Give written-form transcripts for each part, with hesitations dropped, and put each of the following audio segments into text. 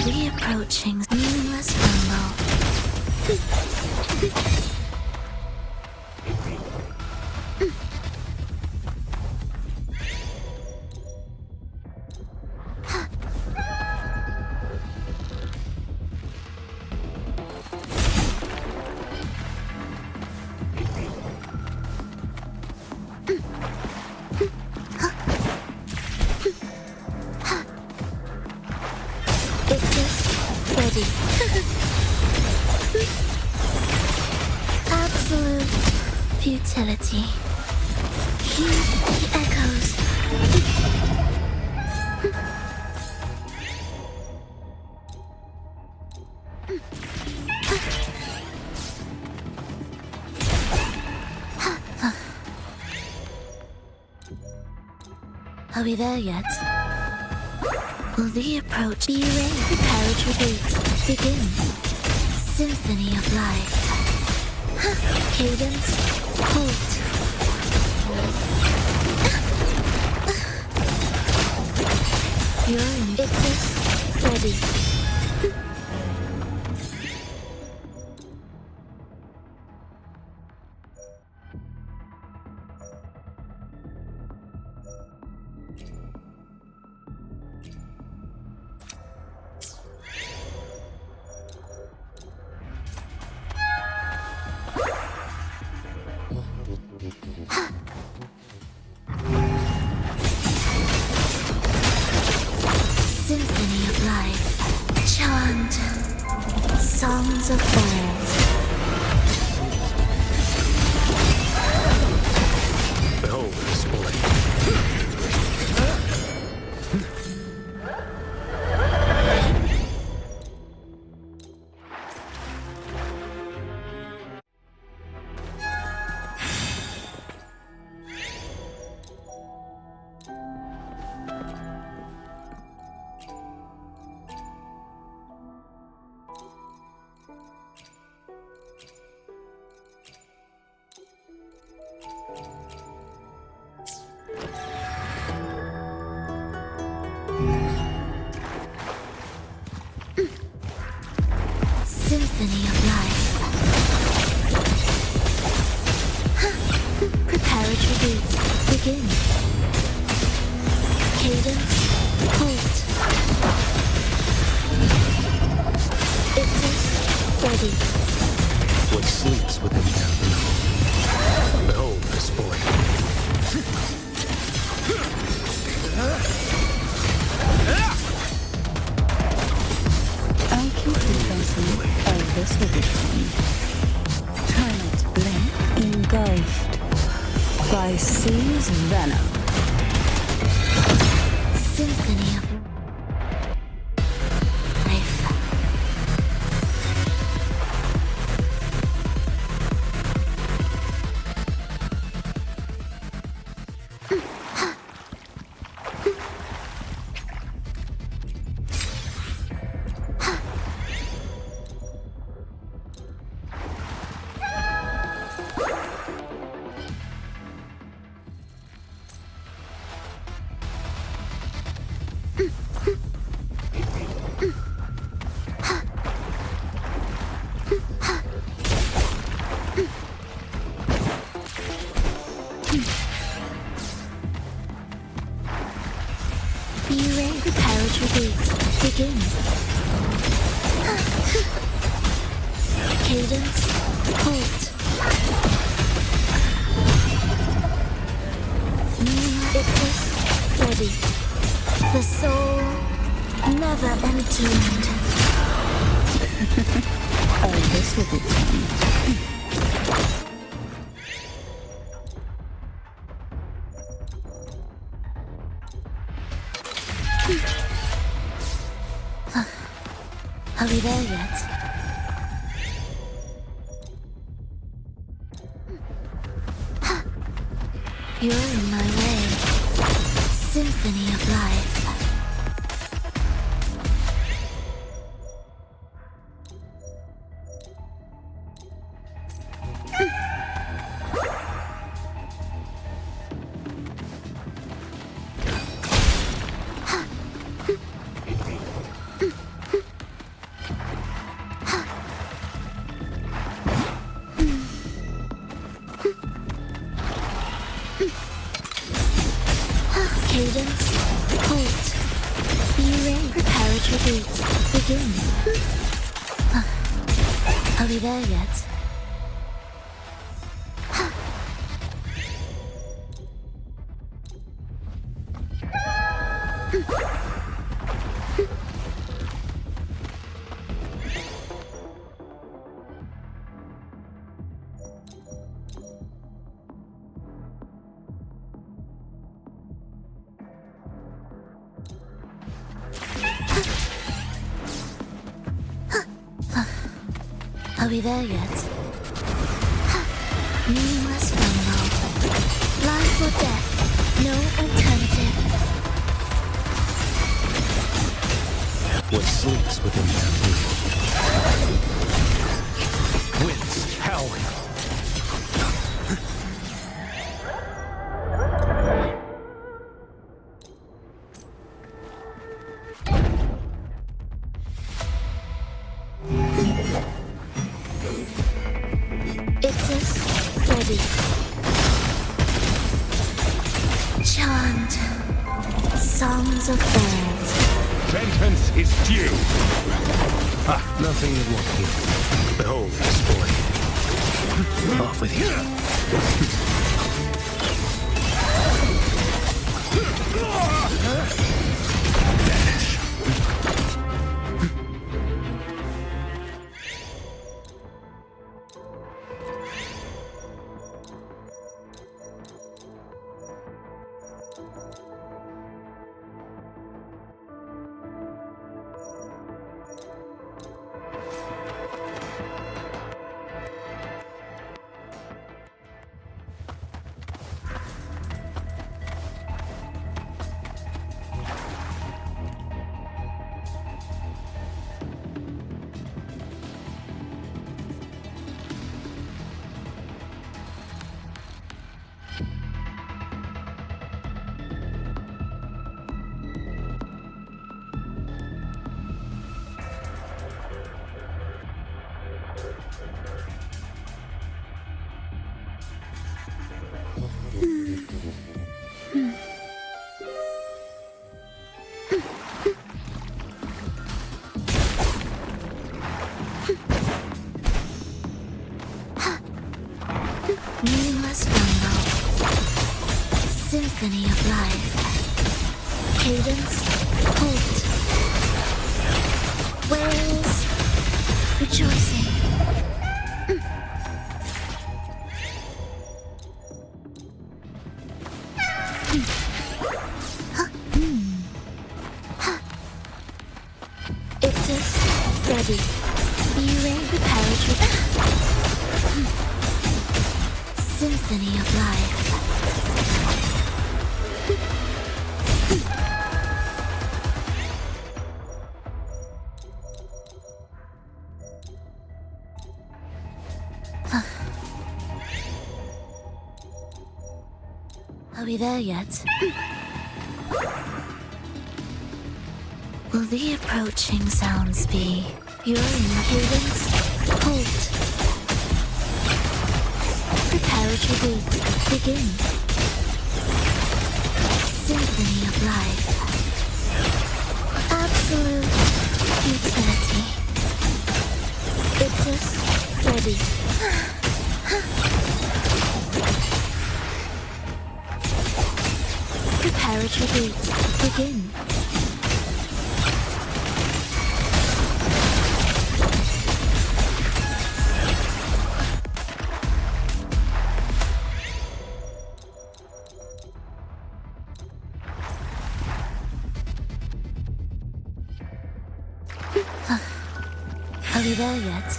The approaching meaningless rumble. Ready. Absolute futility. Hear the echoes. Are we there yet? Will the approach be ready? Prepare to reboot. Begin. Symphony of life. Cadence. Halt. You're in. Ictus. Ready. Symphony of life. Chant. Songs of old. Behold the display. Symphony of life. Prepare a tribute. Begin. Cadence. Halt. Ictus. Ready. What sleeps within them? Behold the display. I'll keep you facing. Oh, this will be fun. Try not to blink. Engulfed by C's venom. Symphony of life. Be ready. Prepare a tribute. Begin. Cadence. Halt. Ictus. Ready. The soul never entombed. Oh, this will be fun. Are we there yet? You're in my way. Symphony of life. Cadence, halt. Be ready. Preparatory beats, begin. Are we there yet? Are we there yet? Meaningless rumble. Life or death, no alternative. What sleeps within that room? Winds howling. Ready. Chant. Songs of birds. Vengeance is due. Nothing you won't hear. Behold the spoil. Off with you. Vanish. Meaningless rumble. Symphony of life. Cadence, halt. Whales, rejoicing. Ictus, ready. Be ready. Preparatory. Symphony of life. Are we there yet? Will the approaching sounds be your cadence? Halt. Preparatory beats, begin. Symphony of life. Absolute utility. Ictus, ready. Preparatory beats, begin. Are we there yet?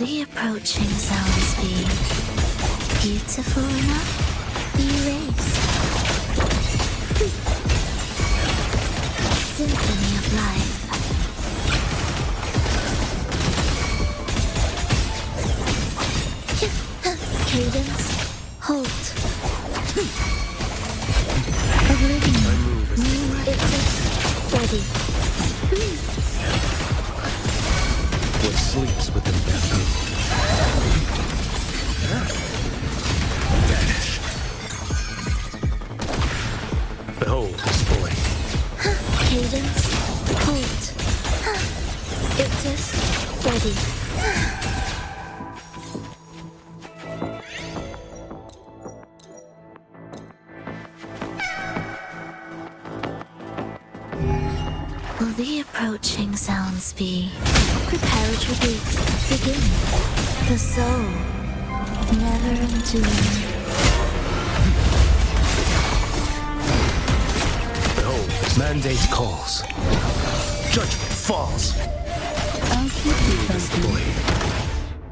the approaching sounds be beautiful enough? Erase. Symphony of life. Cadence. Halt. Oblivion. It is ready. What sleeps within bamboo? Vanish. Behold this boy. Cadence. Halt. It is ready. Will the approaching sounds be preparatory beats begin? The soul never enduring. Behold, mandate calls. Judgment falls. I'll keep you This company. boy.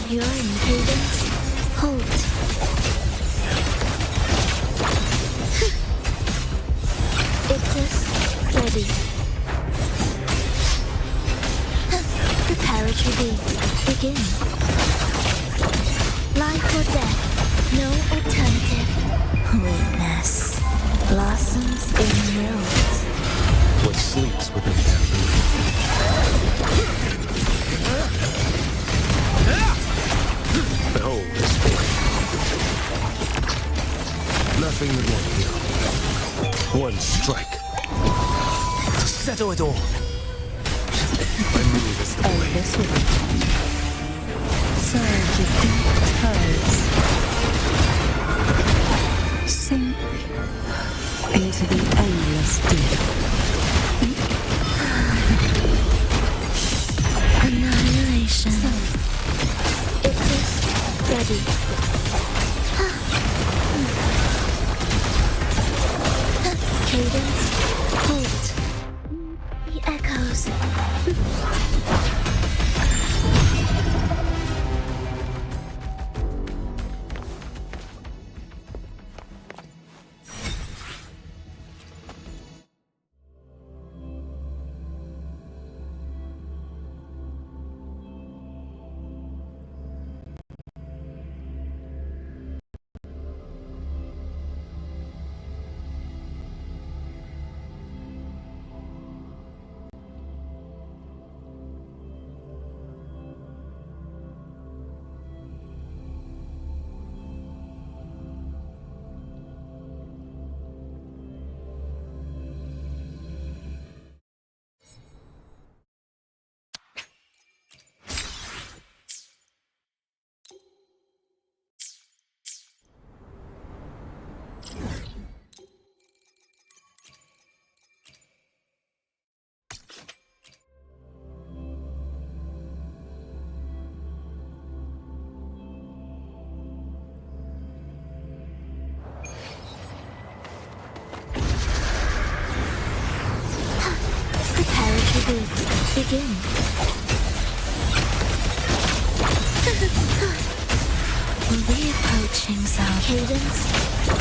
You're in cadence. Halt. It is ready. Preparatory beats begin. Life or death, no alternative. Witness blossoms in wilt. What sleeps within bamboo? Behold this boy. Nothing that won't heal. One strike. To settle it all. I move as the Oh, boy. this will be fun. Surge of deep toes. Sink into the endless deep. Annihilation. It is ready. Cadence. Halt. The echoes. Preparatory beats begin. Will the approaching sound cadence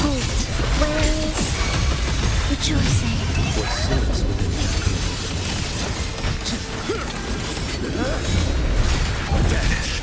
halt? Where is rejoicing? What sleeps within bamboo? Vanish.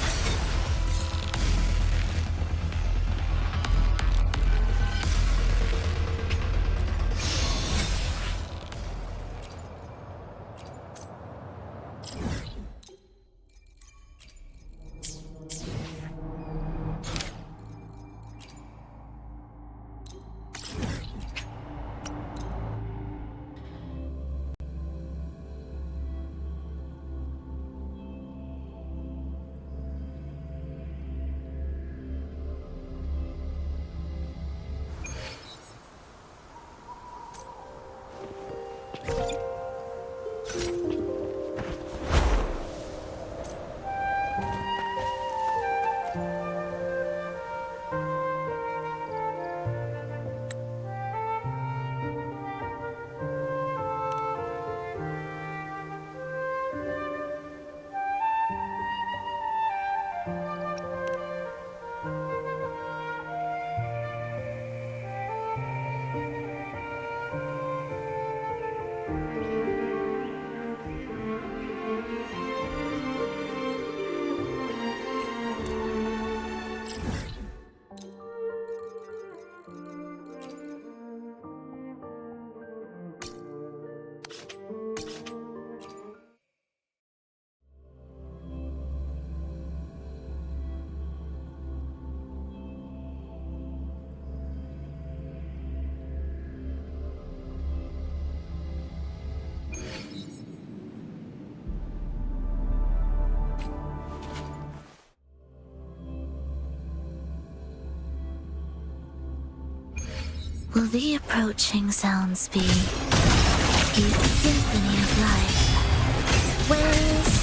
Will the approaching sounds be Youth's symphony of life? Wails,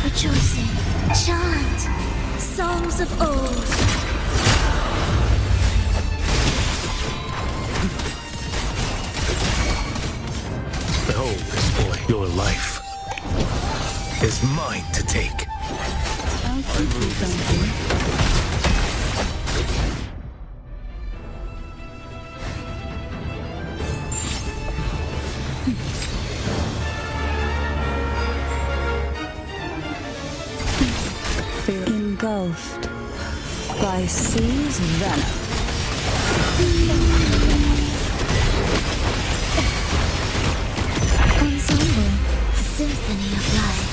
rejoicing, chant, songs of old. Behold this boy. Your life is mine to take. I'll keep you company. Engulfed by sea's venom. Ensemble, symphony of life.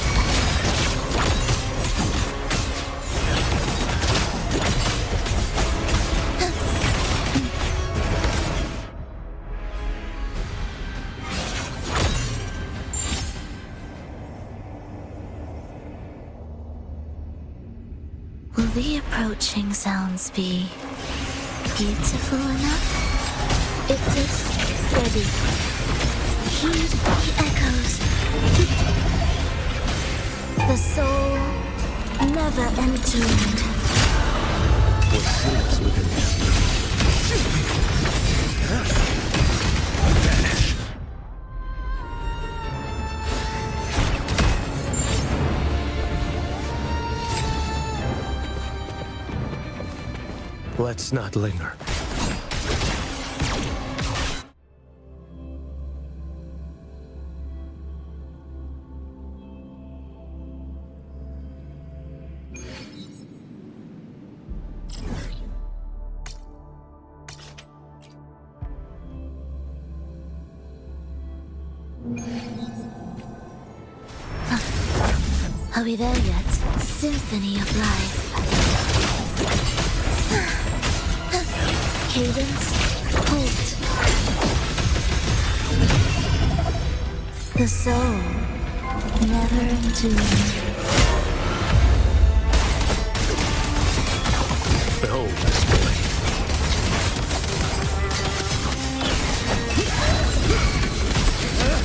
Will the approaching sounds be beautiful enough? It is ready. Heed the echoes. The soul never entombed. What sleeps within you? Vanish. Let's not linger. Are we there yet? Symphony of life. Cadence, halt. The soul, never entombed. Behold this boy.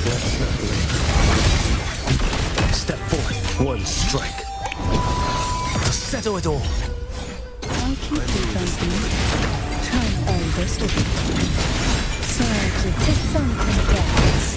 Let's not linger. Step forth. One strike. To settle it all. I'll keep you company. Oh, this will be fun. Sorry to something else.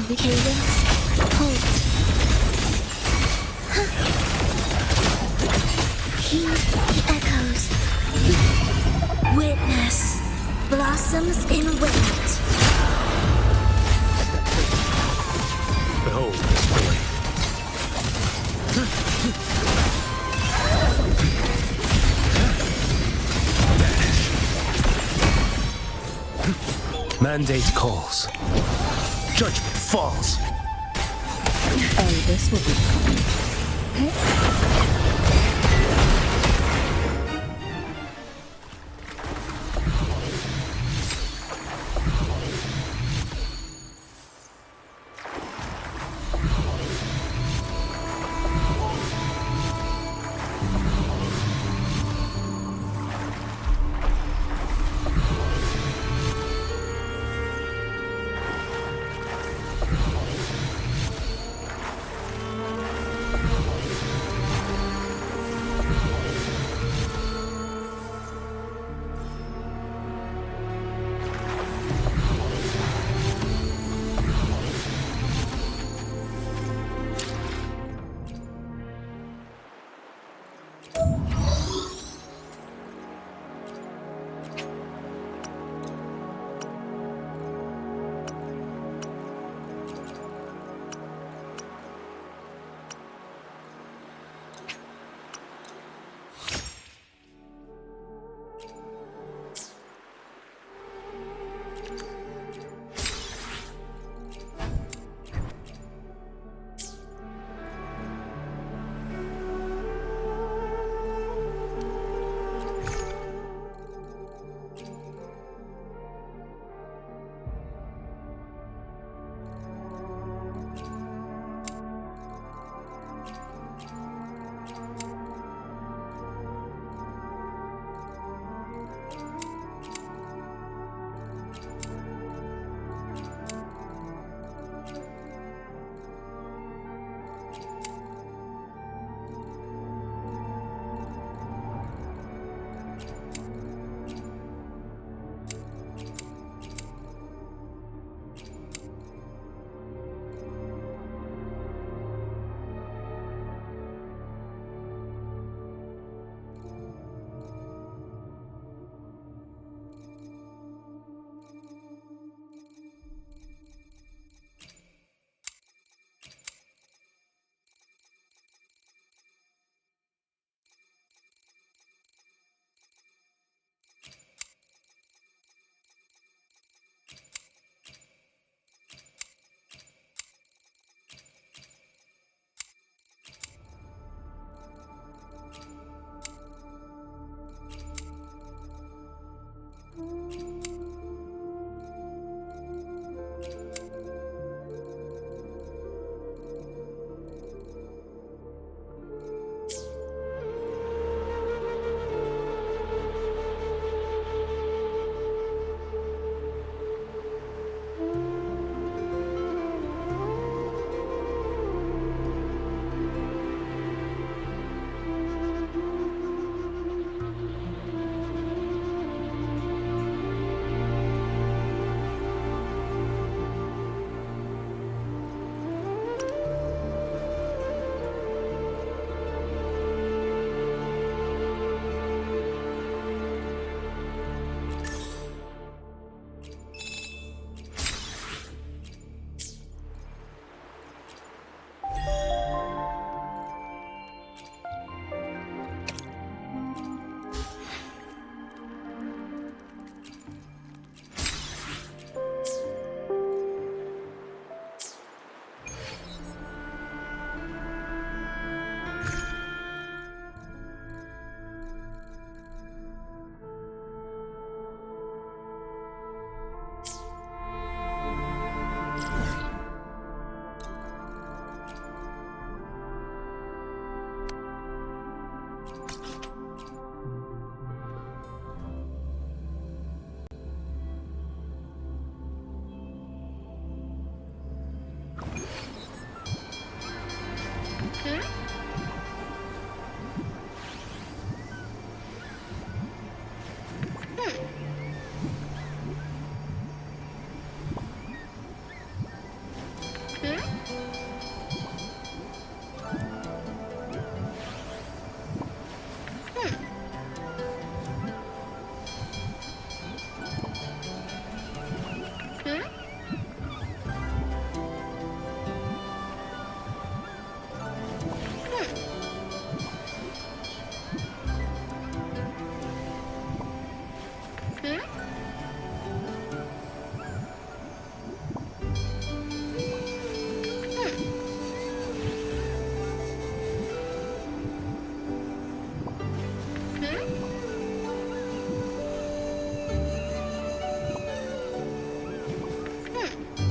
The cadence, halt. Heed the echoes. Witness blossoms in wait. Behold this boy. Vanish. Mandate calls. Judgment falls. Oh, this will be fun.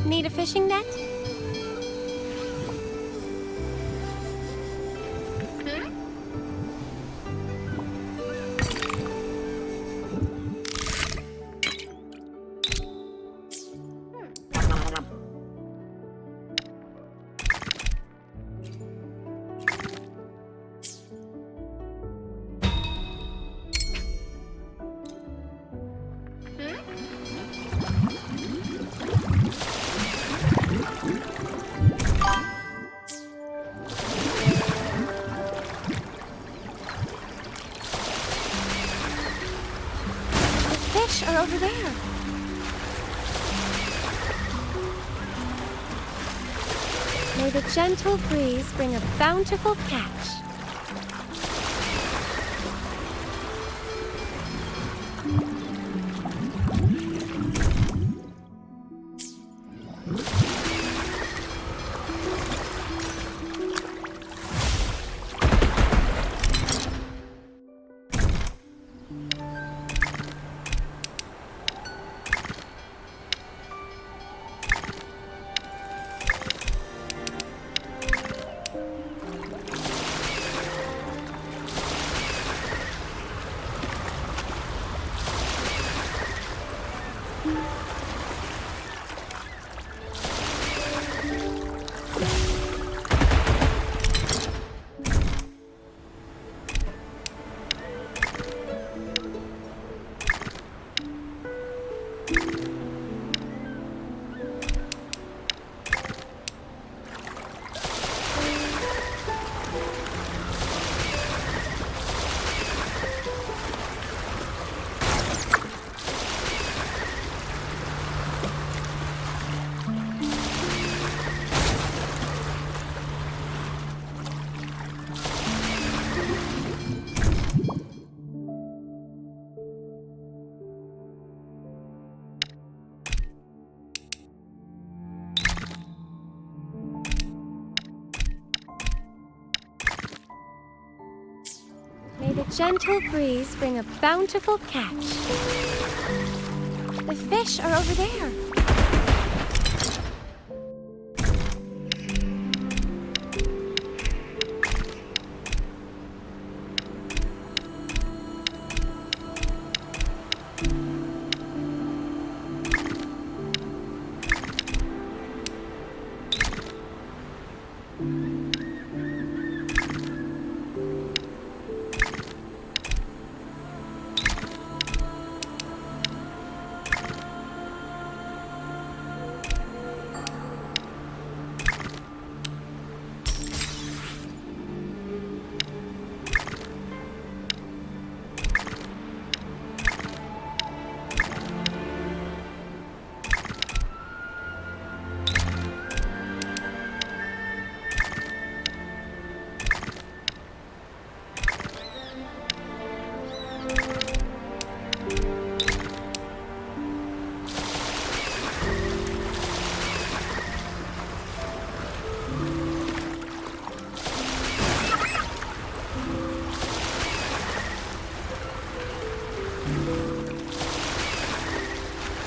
Need a fishing net? Fish are over there. May the gentle breeze bring a bountiful catch. May the gentle breeze bring a bountiful catch. The fish are over there.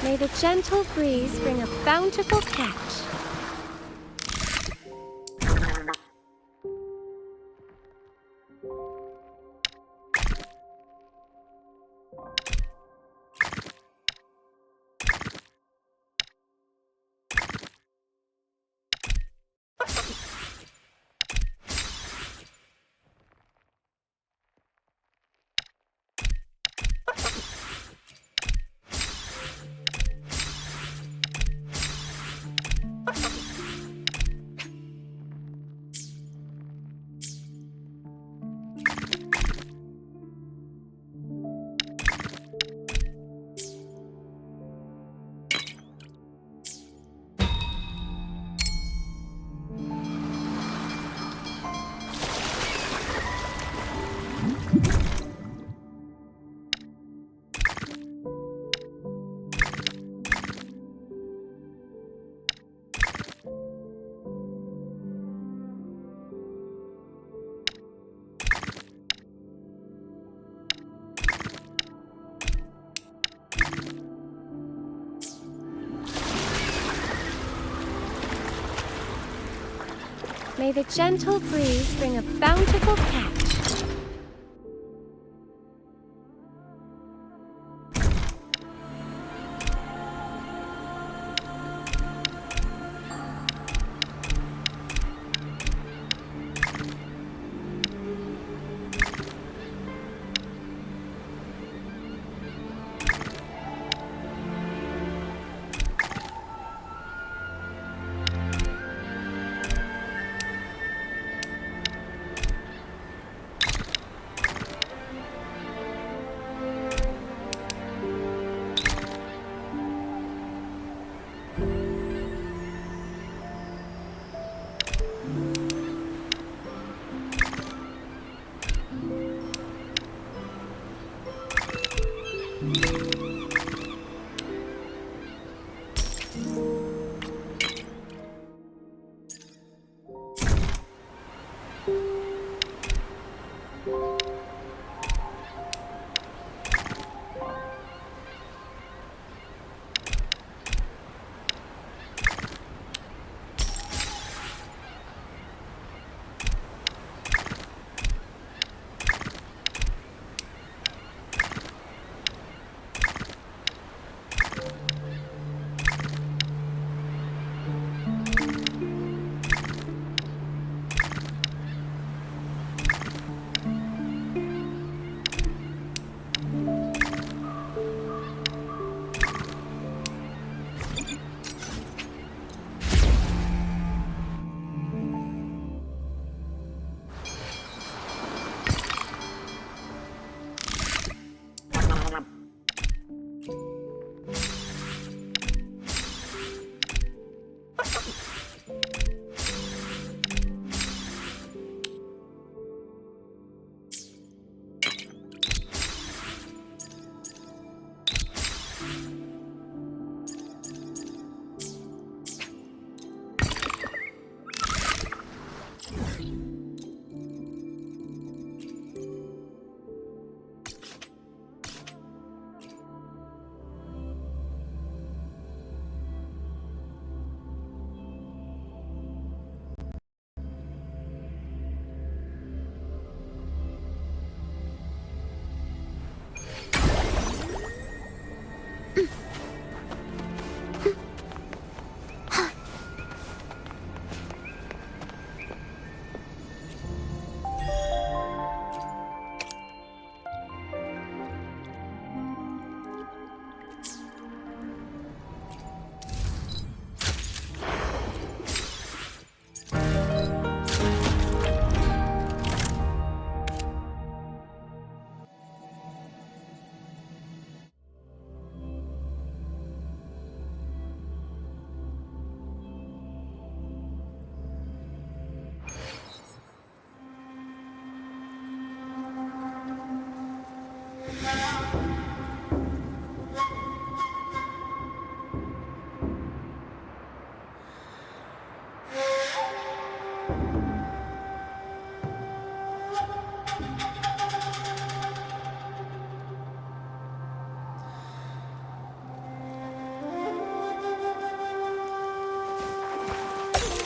May the gentle breeze bring a bountiful catch. May the gentle breeze bring a bountiful catch.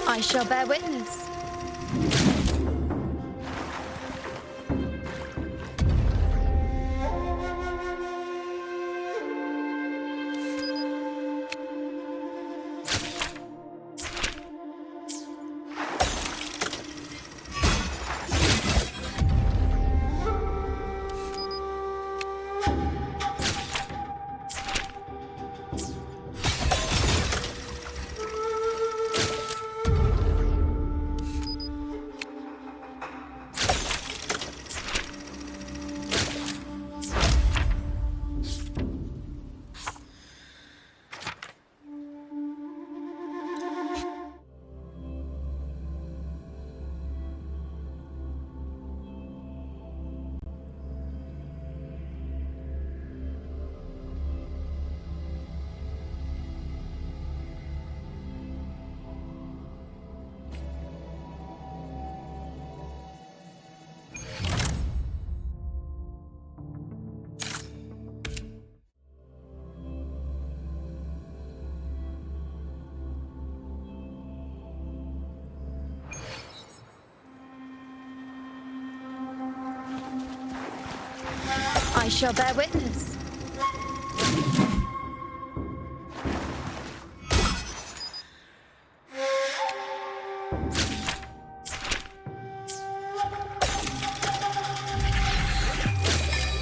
I shall bear witness. I shall bear witness.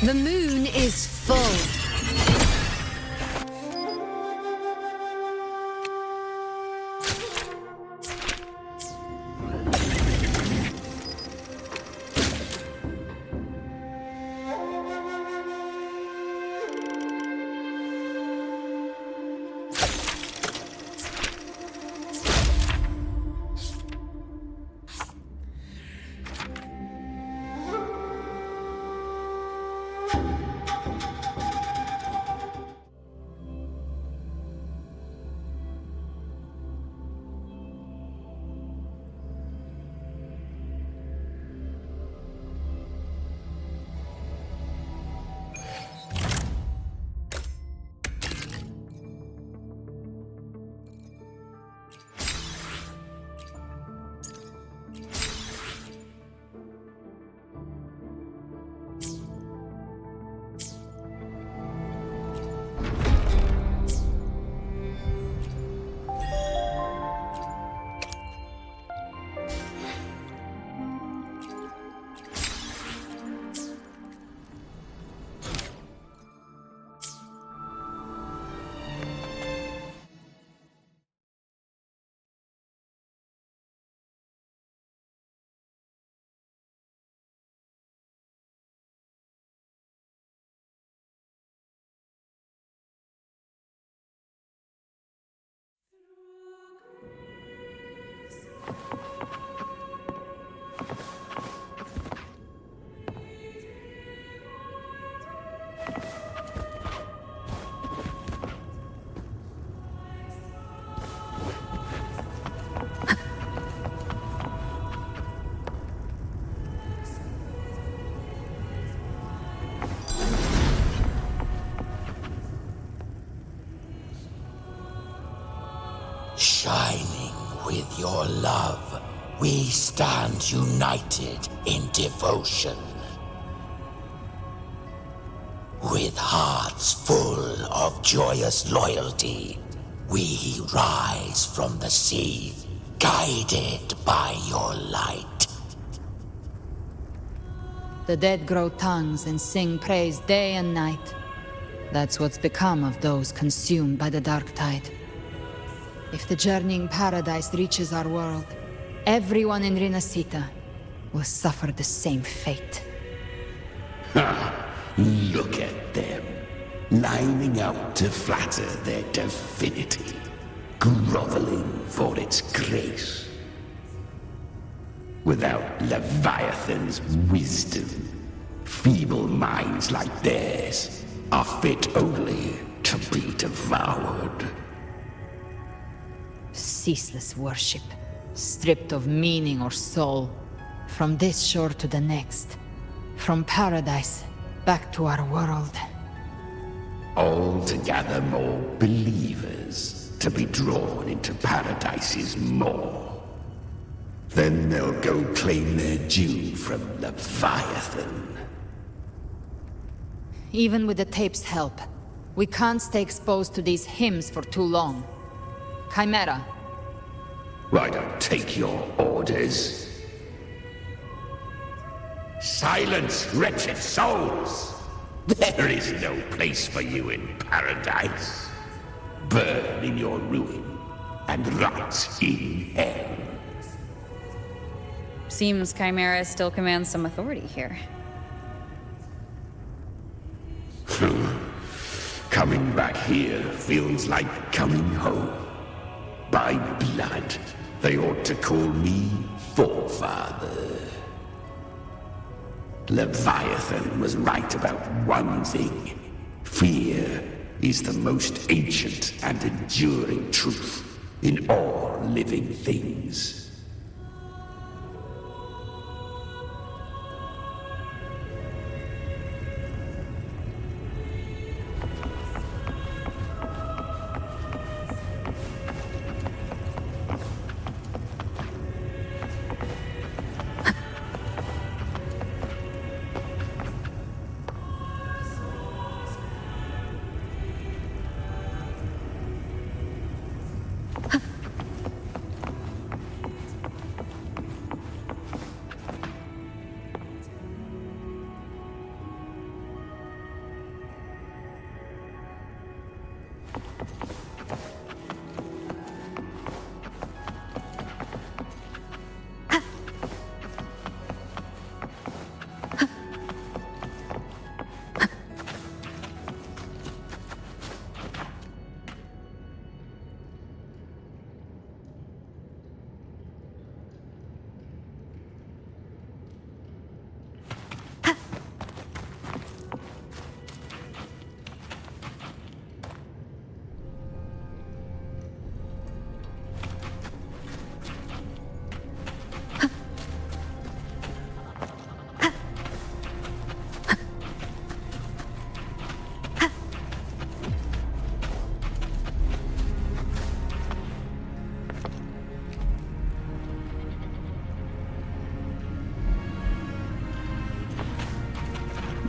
The moon is full. Shining with your love, we stand united in devotion. With hearts full of joyous loyalty, we rise from the sea, guided by your light. The dead grow tongues and sing praise day and night. That's what's become of those consumed by the dark tide. If the journeying paradise reaches our world, everyone in Rinasita will suffer the same fate. Look at them, lining up to flatter their divinity, groveling for its grace. Without Leviathan's wisdom, feeble minds like theirs are fit only to be devoured. Ceaseless worship, stripped of meaning or soul, from this shore to the next, from paradise back to our world. All to gather more believers to be drawn into Paradise's maw. Then they'll go claim their due from Leviathan. Even with the tape's help, we can't stay exposed to these hymns for too long. Chimera. I don't take your orders. Silence, wretched souls! There is no place for you in Paradise. Burn in your ruin and rot in hell. Seems Chimera still commands some authority here. Coming back here feels like coming home. By blood, they ought to call me Forefather. Leviathan was right about one thing. Fear is the most ancient and enduring truth in all living things.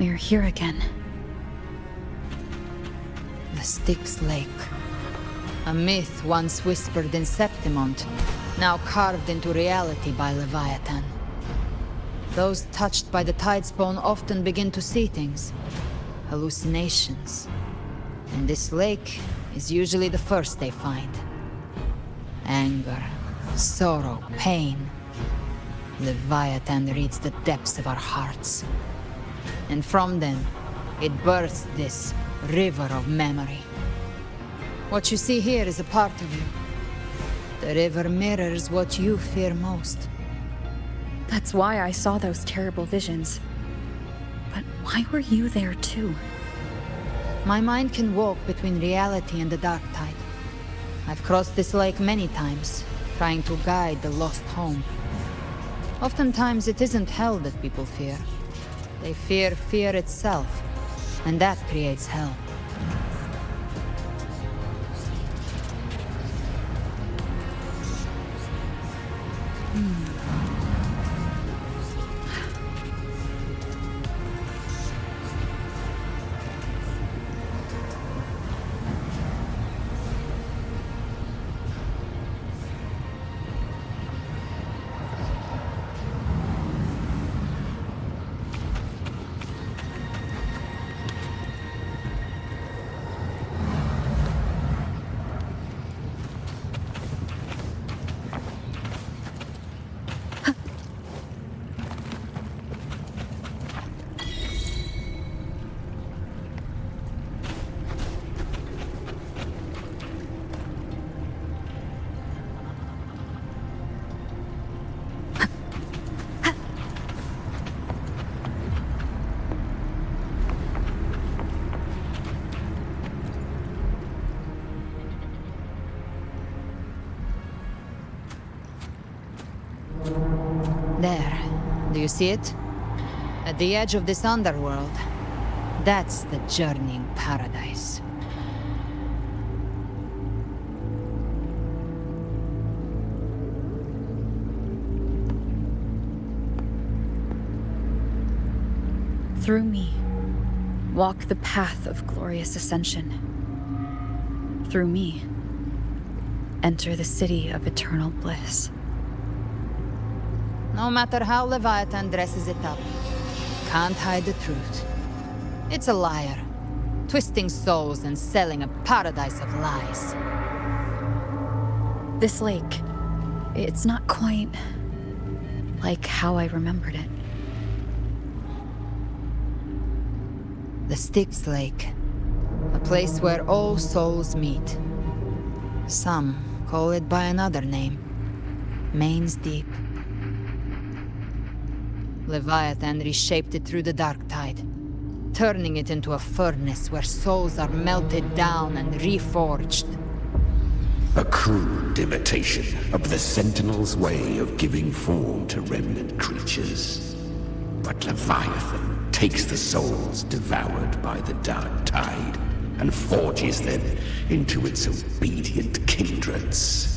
We're here again. The Styx Lake. A myth once whispered in Septimont, now carved into reality by Leviathan. Those touched by the Tidespawn often begin to see things. Hallucinations. And this lake is usually the first they find. Anger, sorrow, pain. Leviathan reads the depths of our hearts. And from them, it births this river of memory. What you see here is a part of you. The river mirrors what you fear most. That's why I saw those terrible visions. But why were you there too? My mind can walk between reality and the dark tide. I've crossed this lake many times, trying to guide the lost home. Oftentimes it isn't hell that people fear. They fear fear itself, and that creates hell. There. Do you see it? At the edge of this underworld. That's the journeying paradise. Through me, walk the path of glorious ascension. Through me, enter the city of eternal bliss. No matter how Leviathan dresses it up, can't hide the truth. It's a liar, twisting souls and selling a paradise of lies. This lake, it's not quite like how I remembered it. The Styx Lake, a place where all souls meet. Some call it by another name, Main's Deep. Leviathan reshaped it through the dark tide, turning it into a furnace where souls are melted down and reforged. A crude imitation of the Sentinel's way of giving form to remnant creatures. But Leviathan takes the souls devoured by the dark tide and forges them into its obedient kindreds.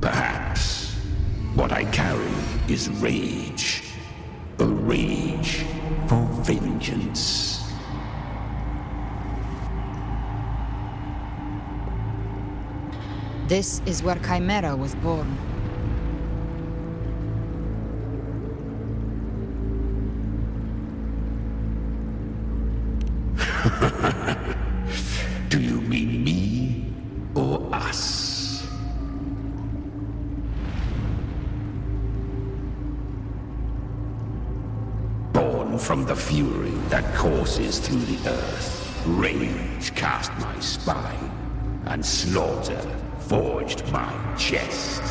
Perhaps what I carry is rage. A rage for vengeance. This is where Chimera was born. Do you mean me or us? Born from the fury that courses through the earth, rage cast my spine, and slaughter forged my chest.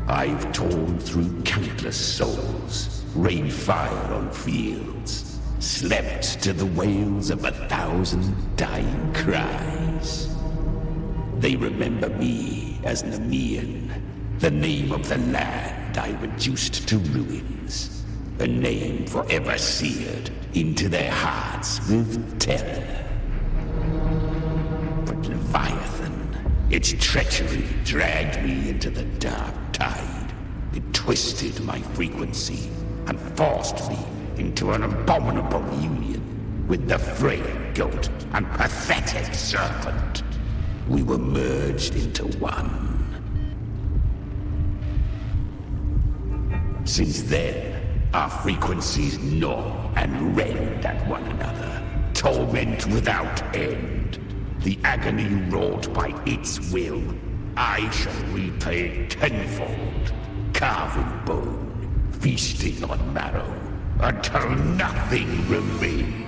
I've torn through countless souls, rained fire on fields, slept to the wails of 1,000 dying cries. They remember me as Nemean, the name of the land I reduced to ruins, a name forever seared into their hearts with terror. But Leviathan, its treachery dragged me into the dark tide. It twisted my frequency and forced me into an abominable union with the frail goat and pathetic serpent. We were merged into one. Since then, our frequencies gnaw and rend at one another, torment without end. The agony wrought by its will, I shall repay tenfold, carving bone, feasting on marrow, until nothing remains.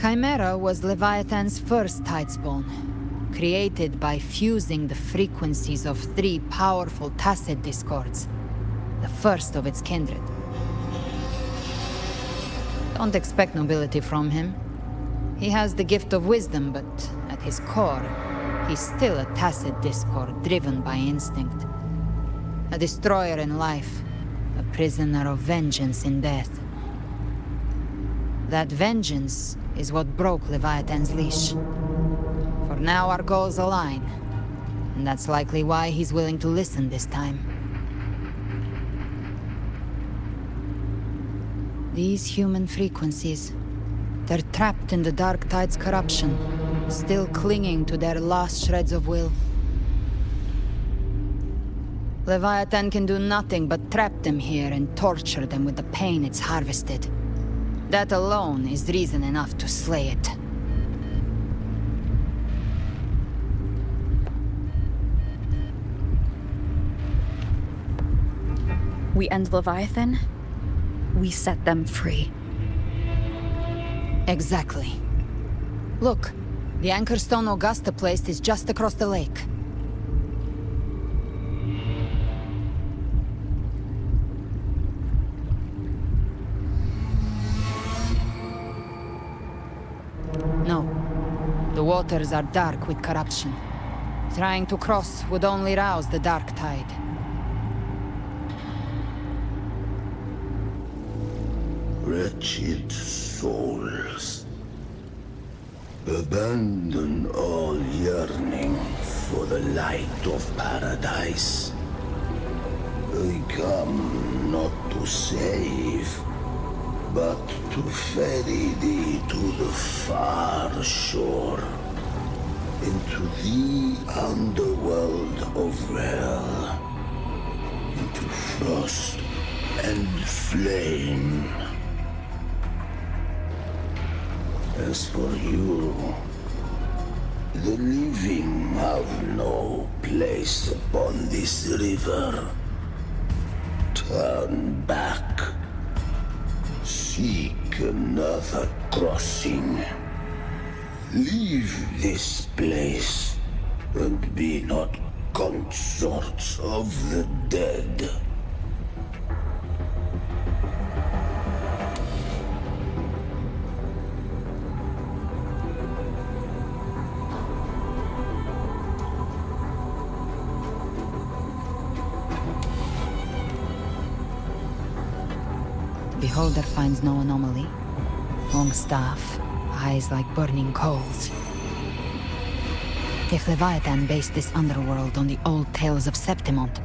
Chimera was Leviathan's first tidespawn, created by fusing the frequencies of 3 powerful tacit discords, the first of its kindred. Don't expect nobility from him. He has the gift of wisdom, but at his core, he's still a tacit discord driven by instinct. A destroyer in life, a prisoner of vengeance in death. That vengeance is what broke Leviathan's leash. For now our goals align, and that's likely why he's willing to listen this time. These human frequencies, they're trapped in the Dark Tide's corruption, still clinging to their last shreds of will. Leviathan can do nothing but trap them here and torture them with the pain it's harvested. That alone is reason enough to slay it. We end Leviathan, we set them free. Exactly. Look, the anchor stone Augusta placed is just across the lake. No. The waters are dark with corruption. Trying to cross would only rouse the Dark Tide. Wretched souls, abandon all yearning for the light of paradise. I come not to save, but to ferry thee to the far shore, into the underworld of hell, into frost and flame. As for you, the living have no place upon this river. Turn back. Seek another crossing. Leave this place, and be not consorts of the dead. Beholder finds no anomaly. Long staff, eyes like burning coals. If Leviathan based this underworld on the old tales of Septimont,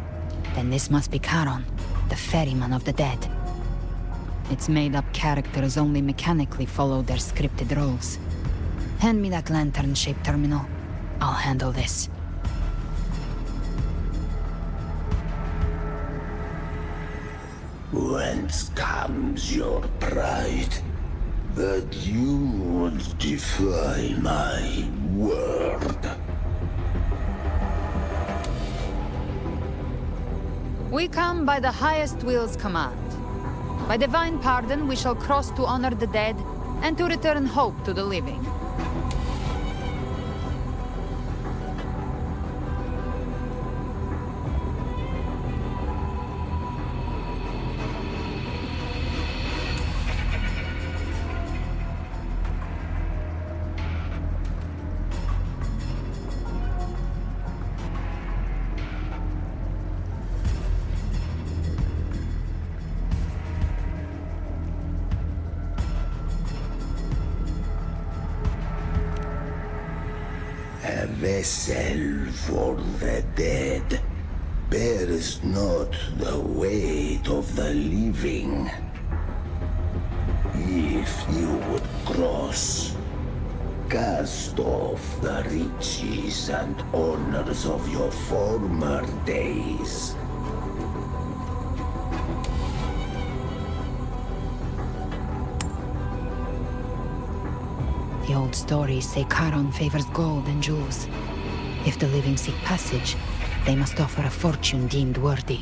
then this must be Charon, the ferryman of the dead. Its made-up characters only mechanically follow their scripted roles. Hand me that lantern-shaped terminal. I'll handle this. Whence comes your pride that you would defy my word? We come by the highest will's command. By divine pardon, we shall cross to honor the dead and to return hope to the living. A vessel for the dead bears not the weight of the living. If you would cross, cast off the riches and honors of your former days. The old stories say Charon favors gold and jewels. If the living seek passage, they must offer a fortune deemed worthy.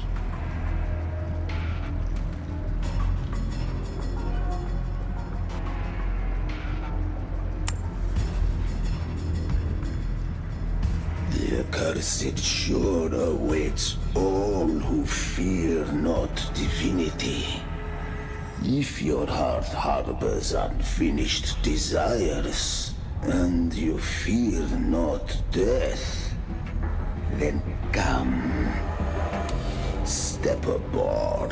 The accursed sure awaits all who fear not divinity. If your heart harbors unfinished desires, and you fear not death, then come, step aboard.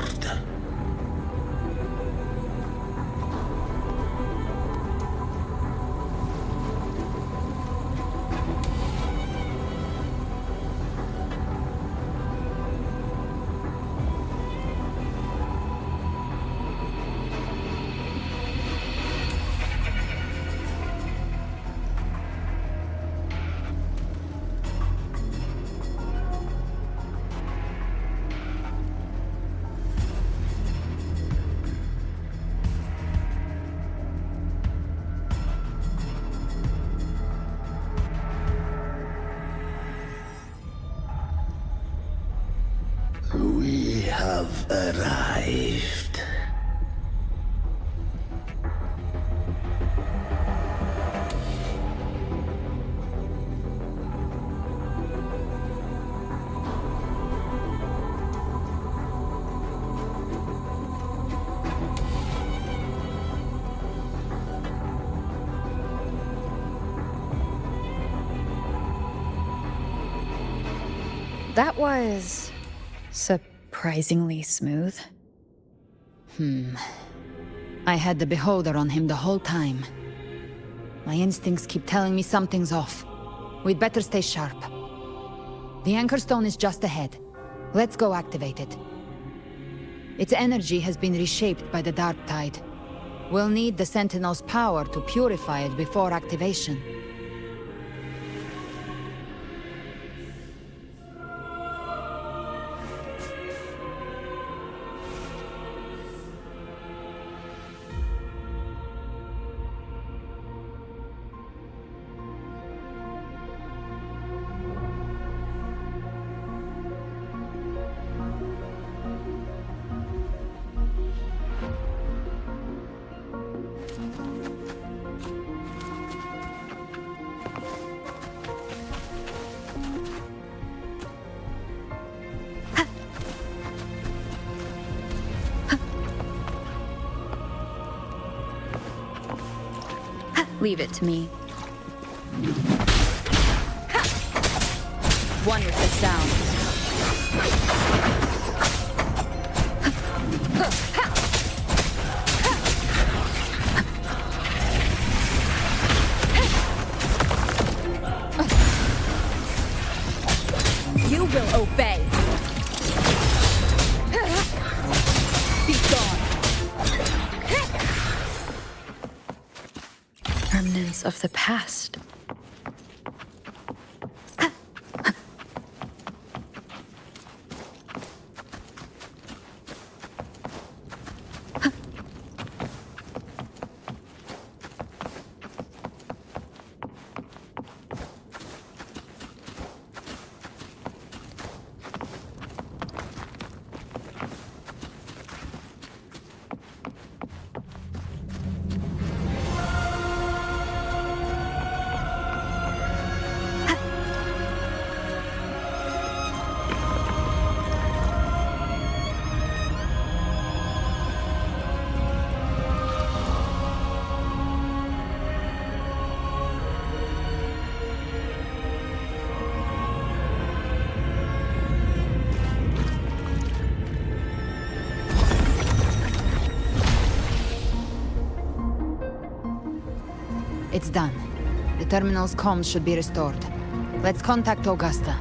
We have arrived. That was surprisingly smooth. I had the beholder on him the whole time. My instincts keep telling me something's off. We'd better stay sharp. The anchor stone is just ahead. Let's go activate it. Its energy has been reshaped by the dark tide. We'll need the Sentinel's power to purify it before activation. Leave it to me. One with the sound. You will obey. Be gone. Remnants of the past. It's done. The terminal's comms should be restored. Let's contact Augusta.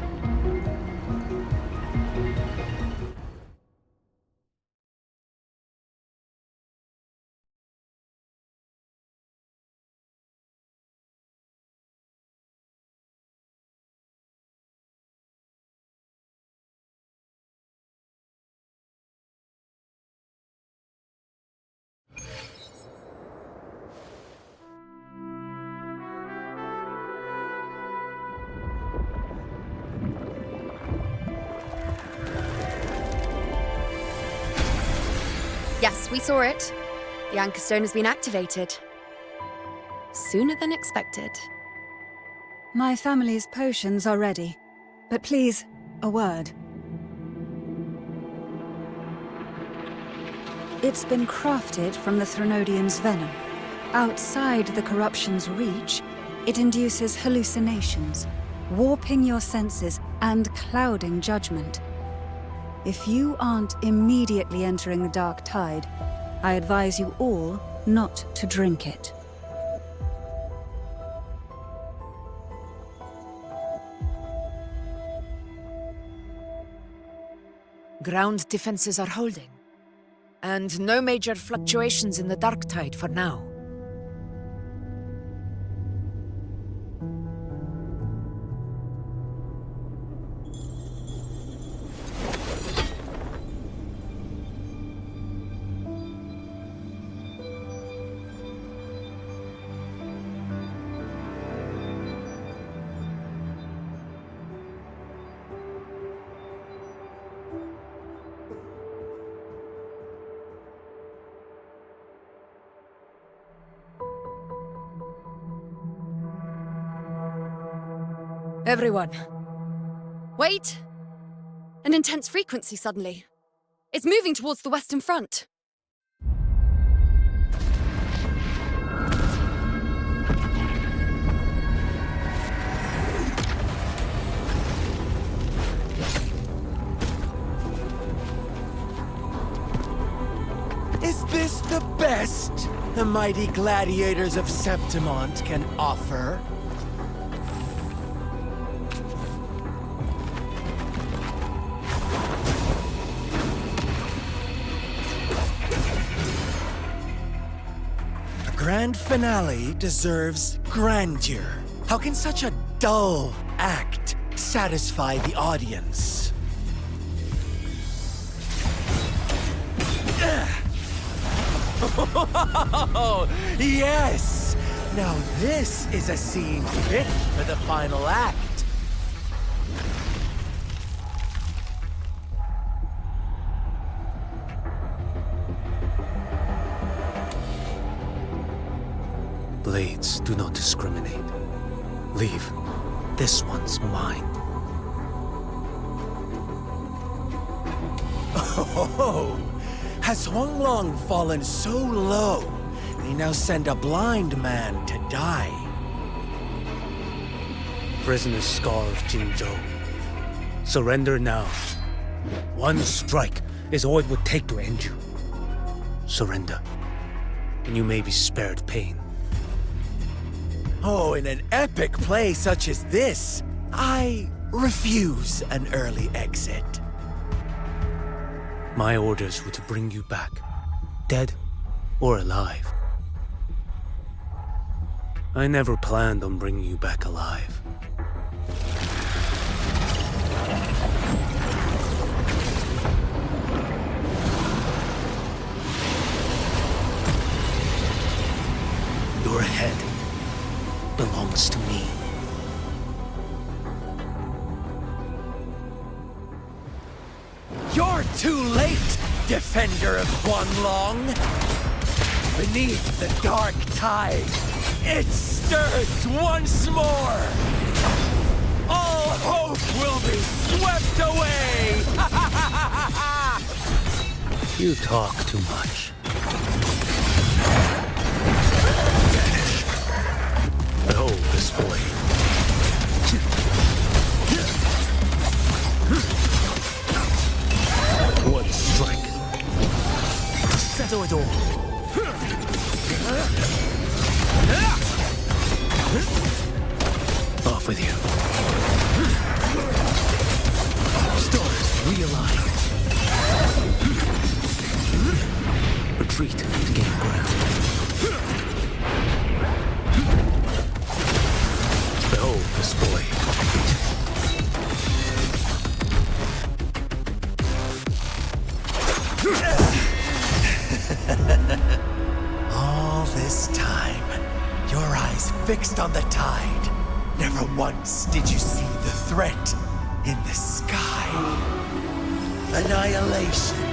Yes, we saw it. The Anchor Stone has been activated. Sooner than expected. My family's potions are ready. But please, a word. It's been crafted from the Threnodium's venom. Outside the corruption's reach, it induces hallucinations, warping your senses and clouding judgment. If you aren't immediately entering the dark tide, I advise you all not to drink it. Ground defenses are holding, and no major fluctuations in the dark tide for now. Everyone. Wait! An intense frequency suddenly. It's moving towards the Western Front. Is this the best the mighty gladiators of Septimont can offer? A grand finale deserves grandeur. How can such a dull act satisfy the audience? Oh, yes! Now this is a scene fit for the final act. Blades do not discriminate. Leave. This one's mine. Oh, has Huanglong fallen so low, they now send a blind man to die? Prisoner Scar of Jinzhou. Surrender now. One strike is all it would take to end you. Surrender, and you may be spared pain. Oh, in an epic play such as this, I refuse an early exit. My orders were to bring you back, dead or alive. I never planned on bringing you back alive. Your head belongs to me. You're too late, defender of Huanglong! Beneath the dark tide, it stirs once more! All hope will be swept away! You talk too much. Behold this blade. One strike. Settle it all. retreat to gain ground. Behold the spoil. All this time, your eyes fixed on the tide. Never once did you see the threat in the sky. Annihilation.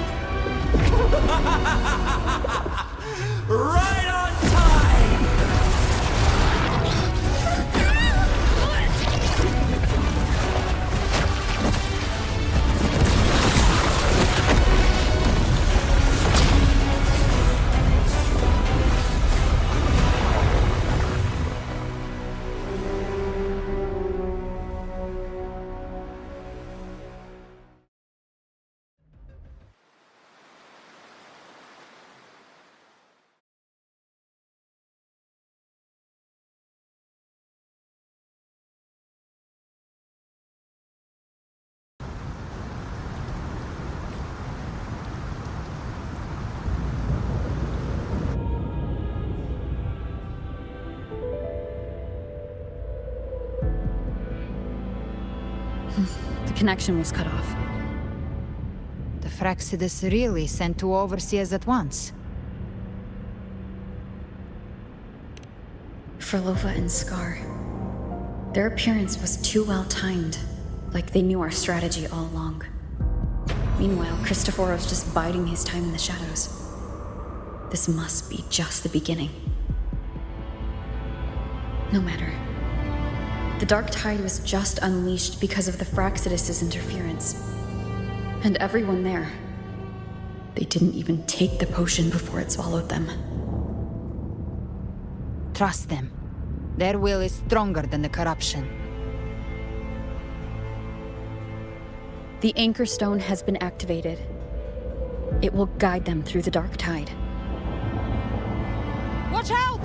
Right on time! The connection was cut off. The Fraxidus really sent two overseers at once. Frolova and Scar. Their appearance was too well timed, like they knew our strategy all along. Meanwhile, Christophorov's just biding his time in the shadows. This must be just the beginning. No matter. The Dark Tide was just unleashed because of the Fraxidus' interference. And everyone there, they didn't even take the potion before it swallowed them. Trust them. Their will is stronger than the corruption. The Anchor Stone has been activated. It will guide them through the Dark Tide. Watch out!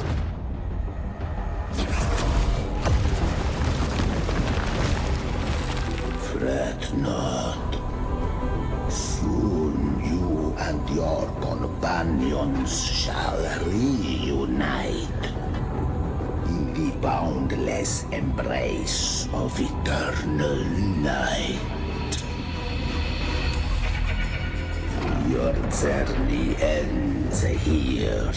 Fret not. Soon you and your companions shall reunite in the boundless embrace of eternal night. Your journey ends here.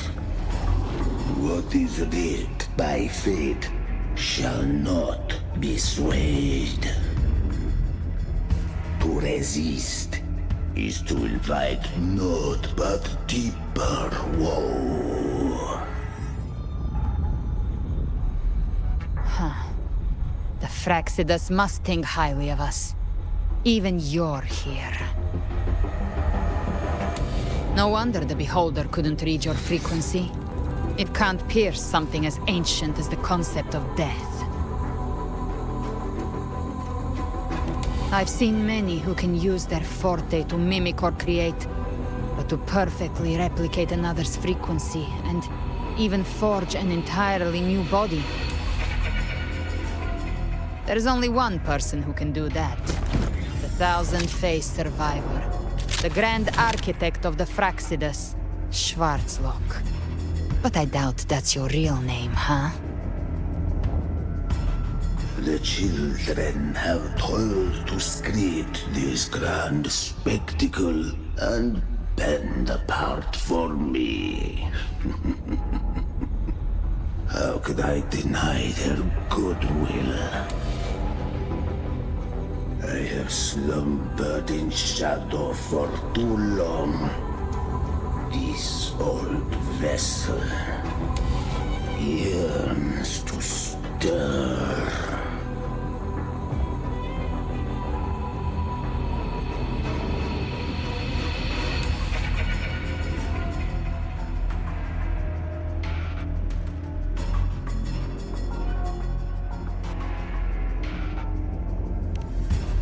What is writ by fate shall not be swayed. To resist is to invite naught but deeper woe. The Fraxidus must think highly of us. Even you're here. No wonder the Beholder couldn't read your frequency. It can't pierce something as ancient as the concept of death. I've seen many who can use their forte to mimic or create, but to perfectly replicate another's frequency and even forge an entirely new body. There's only one person who can do that. The thousand-faced survivor. The grand architect of the Fraxidus, Schwarzlock. But I doubt that's your real name, huh? The children have toiled to script this grand spectacle and bend apart for me. How could I deny their goodwill? I have slumbered in shadow for too long. This old vessel yearns to stir.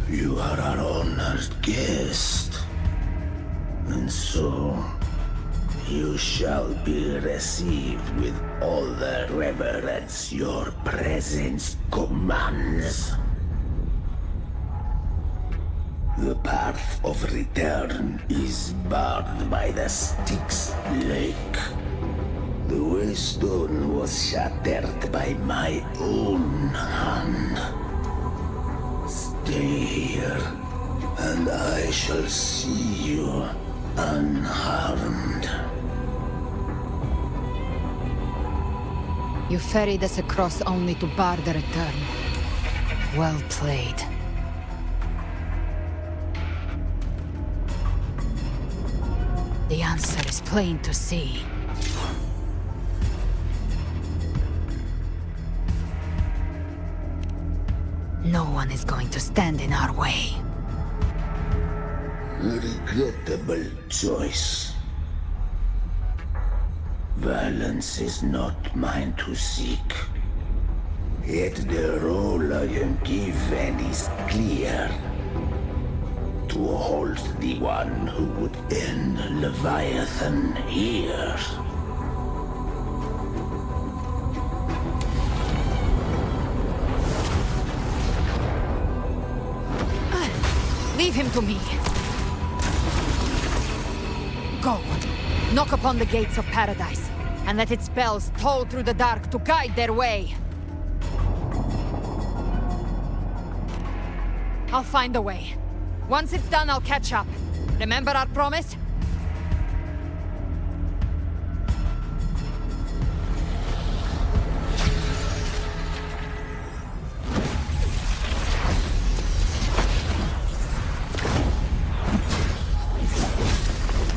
You are our honored guest, and so you shall be received with all the reverence your presence commands. The path of return is barred by the Styx Lake. The waystone was shattered by my own hand. Stay here, and I shall see you unharmed. You ferried us across only to bar the return. Well played. The answer is plain to see. No one is going to stand in our way. Regrettable choice. Violence is not mine to seek. Yet the role I am given is clear. To hold the one who would end Leviathan here. Leave him to me. Go. Knock upon the gates of paradise, and let its bells toll through the dark to guide their way. I'll find a way. Once it's done, I'll catch up. Remember our promise?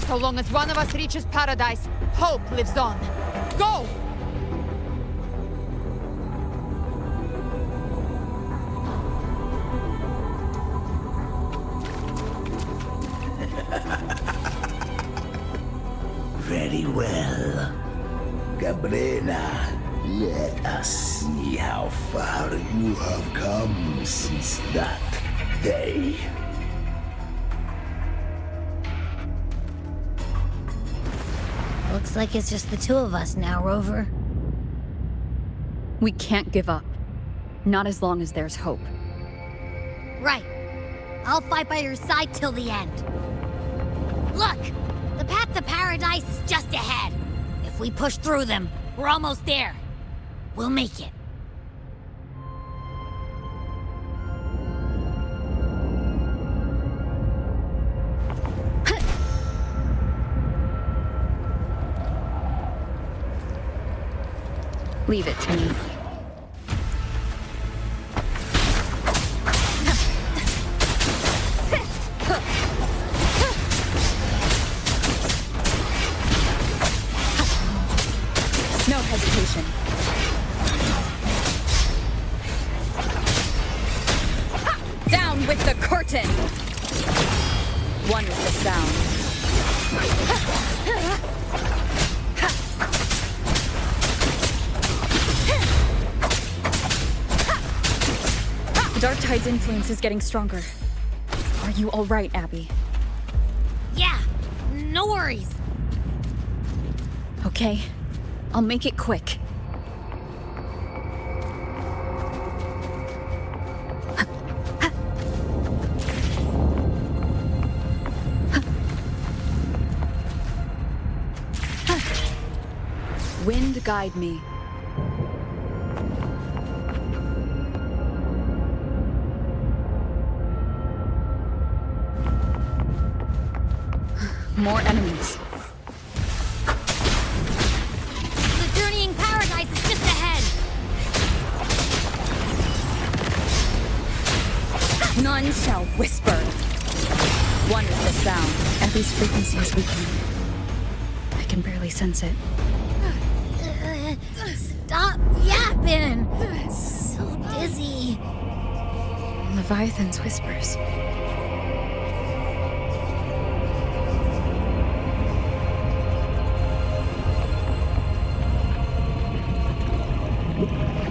So long as one of us reaches paradise, hope lives on. Go! Very well. Cabrera, let us see how far you have come since that day. Looks like it's just the two of us now, Rover. We can't give up. Not as long as there's hope. Right. I'll fight by your side till the end. Look! The path to paradise is just ahead. If we push through them, we're almost there. We'll make it. Leave it to me. No hesitation. Down with the curtain! One is the sound. The Dark Tide's influence is getting stronger. Are you all right, Abby? Yeah, no worries. Okay, I'll make it quick. Wind guide me. More enemies. The journeying paradise is just ahead. None shall whisper. One is the sound. Abby's frequency is weakening. I can barely sense it. Stop yapping. It's so dizzy. Leviathan's whispers.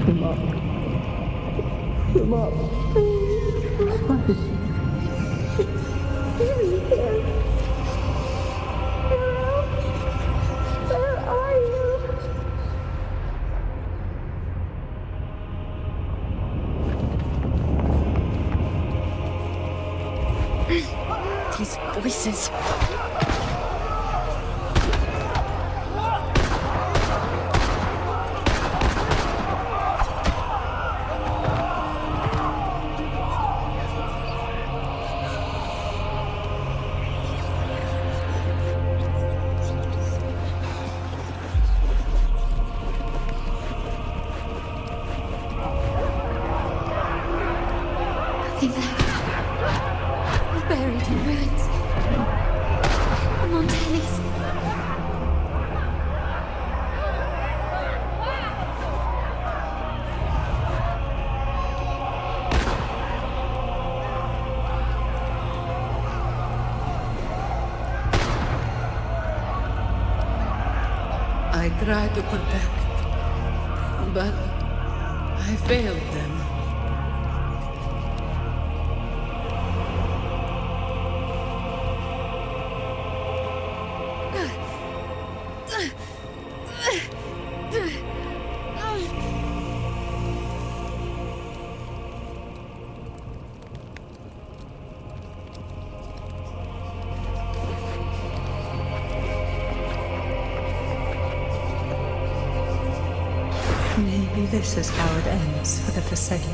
Come up. Come up. Where are you? I tried to protect, but I failed them. Maybe this is how it ends for the Forsaken.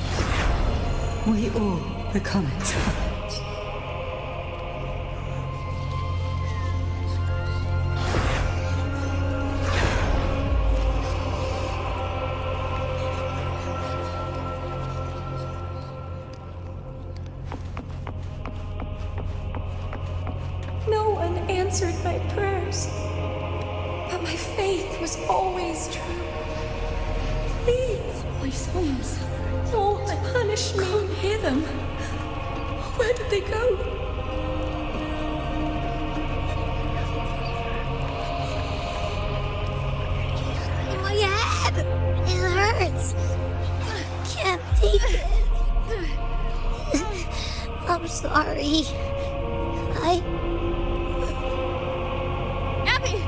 We all become its puppets. No one answered my prayers, but my faith was always true. Please, my souls, don't punish me. Can't hear them. Where did they go? My head! It hurts! Can't take it. I'm sorry. Abby!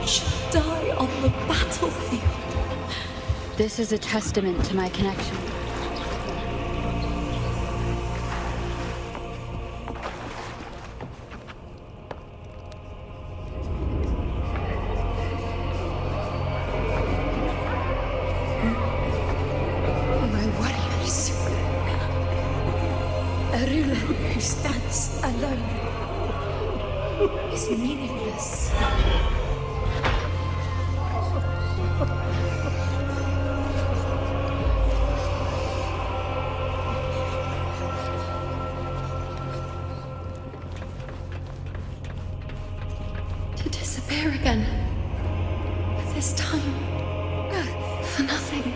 Should die on the battlefield. This is a testament to my connection. My warriors. A ruler who stands alone is meaningless. To disappear again. This time, for nothing.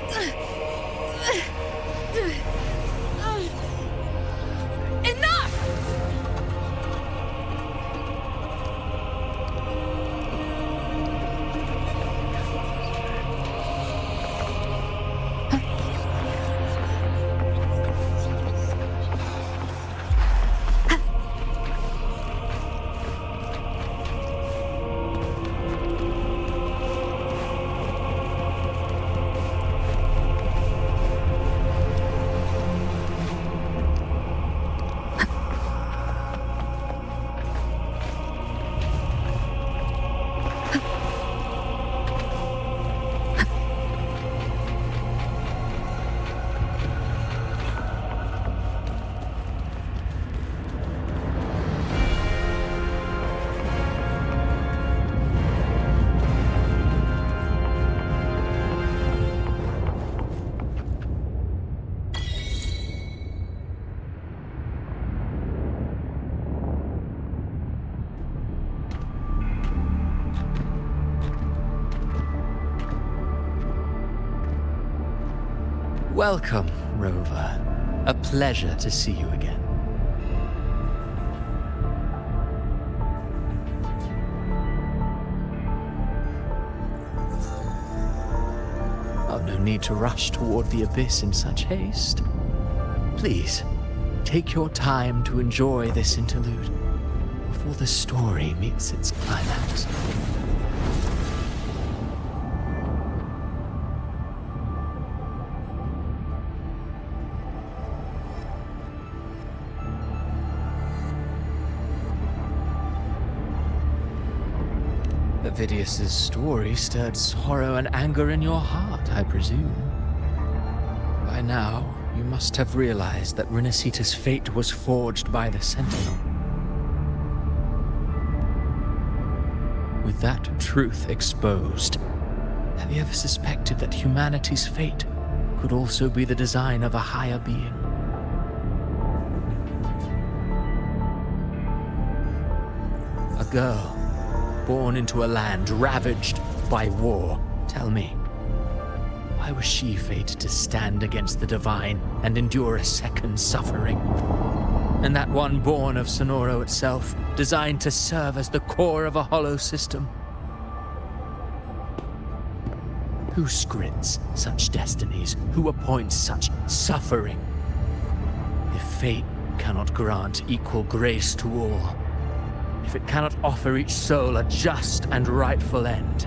Enough! Welcome, Rover. A pleasure to see you again. Oh, no need to rush toward the abyss in such haste. Please, take your time to enjoy this interlude before the story meets its climax. Avidius's story stirred sorrow and anger in your heart, I presume. By now, you must have realized that Renacita's fate was forged by the Sentinel. With that truth exposed, have you ever suspected that humanity's fate could also be the design of a higher being? A girl born into a land ravaged by war. Tell me, why was she fated to stand against the divine and endure a second suffering? And that one born of Sonoro itself, designed to serve as the core of a hollow system? Who scripts such destinies? Who appoints such suffering? If fate cannot grant equal grace to all, if it cannot offer each soul a just and rightful end,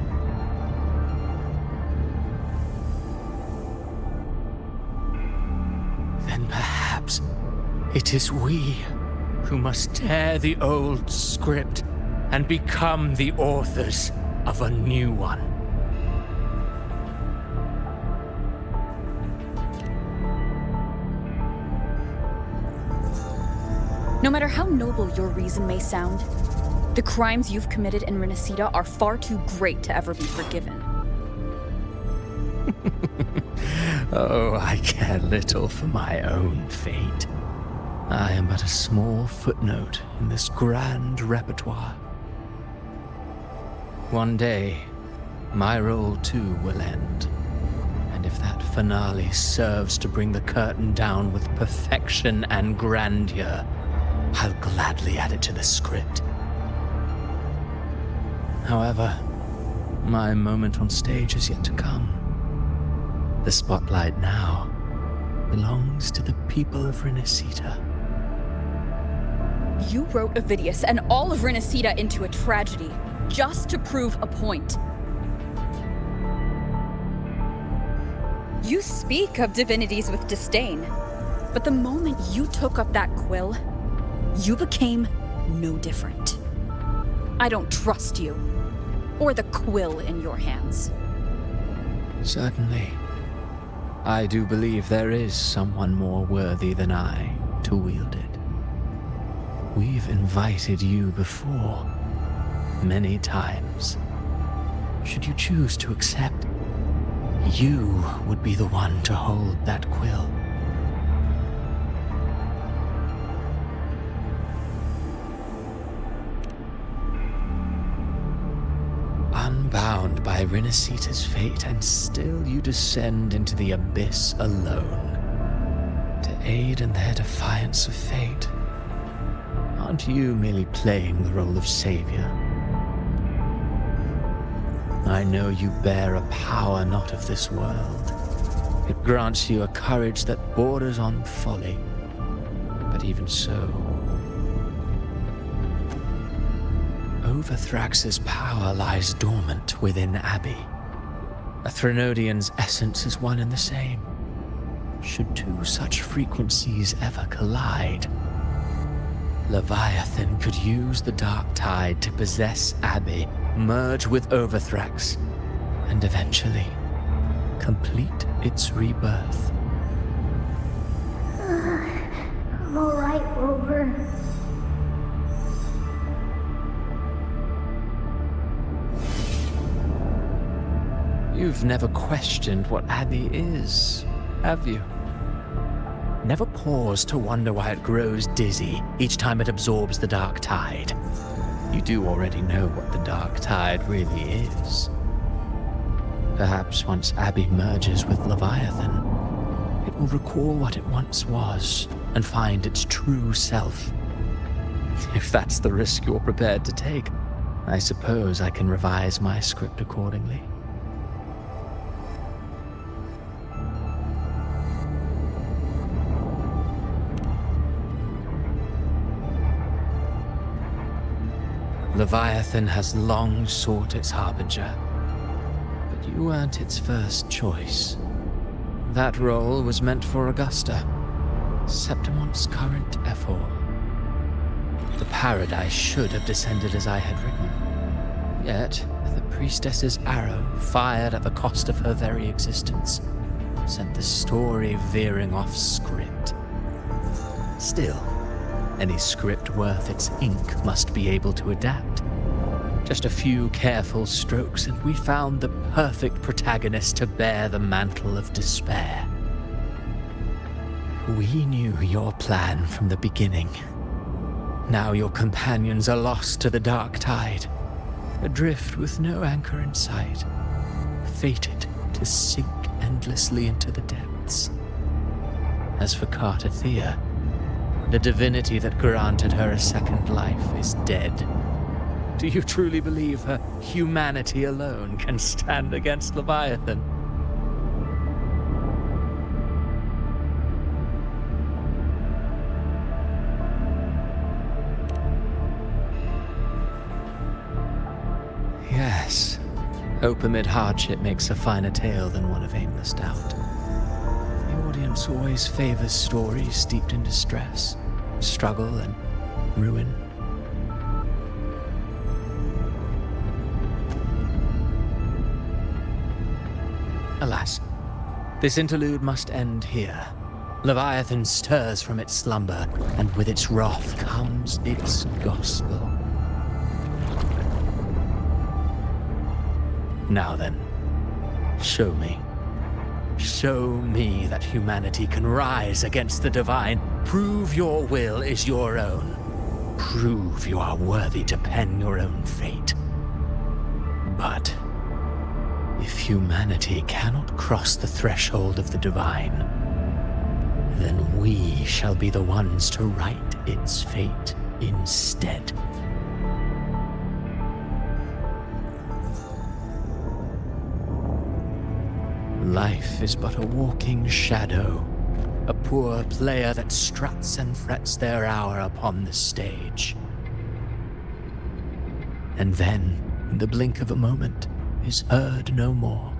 then perhaps it is we who must tear the old script and become the authors of a new one. No matter how noble your reason may sound, the crimes you've committed in Renacida are far too great to ever be forgiven. Oh, I care little for my own fate. I am but a small footnote in this grand repertoire. One day, my role too will end. And if that finale serves to bring the curtain down with perfection and grandeur, I'll gladly add it to the script. However, my moment on stage is yet to come. The spotlight now belongs to the people of Renacida. You wrote Ovidius and all of Renacida into a tragedy, just to prove a point. You speak of divinities with disdain, but the moment you took up that quill, you became no different. I don't trust you, or the quill in your hands. Certainly. I do believe there is someone more worthy than I to wield it. We've invited you before, many times. Should you choose to accept, you would be the one to hold that quill. Unbound by Renacida's fate, and still you descend into the abyss alone, to aid in their defiance of fate. Aren't you merely playing the role of savior? I know you bear a power not of this world. It grants you a courage that borders on folly. But even so, Overthrax's power lies dormant within Abbey. A Threnodian's essence is one and the same. Should two such frequencies ever collide, Leviathan could use the dark tide to possess Abbey, merge with Overthrax, and eventually complete its rebirth. I'm alright, Rover. You've never questioned what Abbey is, have you? Never paused to wonder why it grows dizzy each time it absorbs the dark tide. You do already know what the dark tide really is. Perhaps once Abbey merges with Leviathan, it will recall what it once was and find its true self. If that's the risk you're prepared to take, I suppose I can revise my script accordingly. Leviathan has long sought its harbinger, but you weren't its first choice. That role was meant for Augusta, Septimont's current ephor. The paradise should have descended as I had written. Yet, the priestess's arrow, fired at the cost of her very existence, sent the story veering off script. Still, any script worth its ink must be able to adapt. Just a few careful strokes, and we found the perfect protagonist to bear the mantle of despair. We knew your plan from the beginning. Now your companions are lost to the dark tide, adrift with no anchor in sight, fated to sink endlessly into the depths. As for Carter Thea, the divinity that granted her a second life is dead. Do you truly believe her humanity alone can stand against Leviathan? Yes, hope amid hardship makes a finer tale than one of aimless doubt. The audience always favors stories steeped in distress, struggle, and ruin. Alas, this interlude must end here. Leviathan stirs from its slumber, and with its wrath comes its gospel. Now then, show me. Show me that humanity can rise against the divine. Prove your will is your own. Prove you are worthy to pen your own fate. But if humanity cannot cross the threshold of the divine, then we shall be the ones to write its fate instead. Life is but a walking shadow, a poor player that struts and frets their hour upon the stage. And then, in the blink of a moment, is heard no more.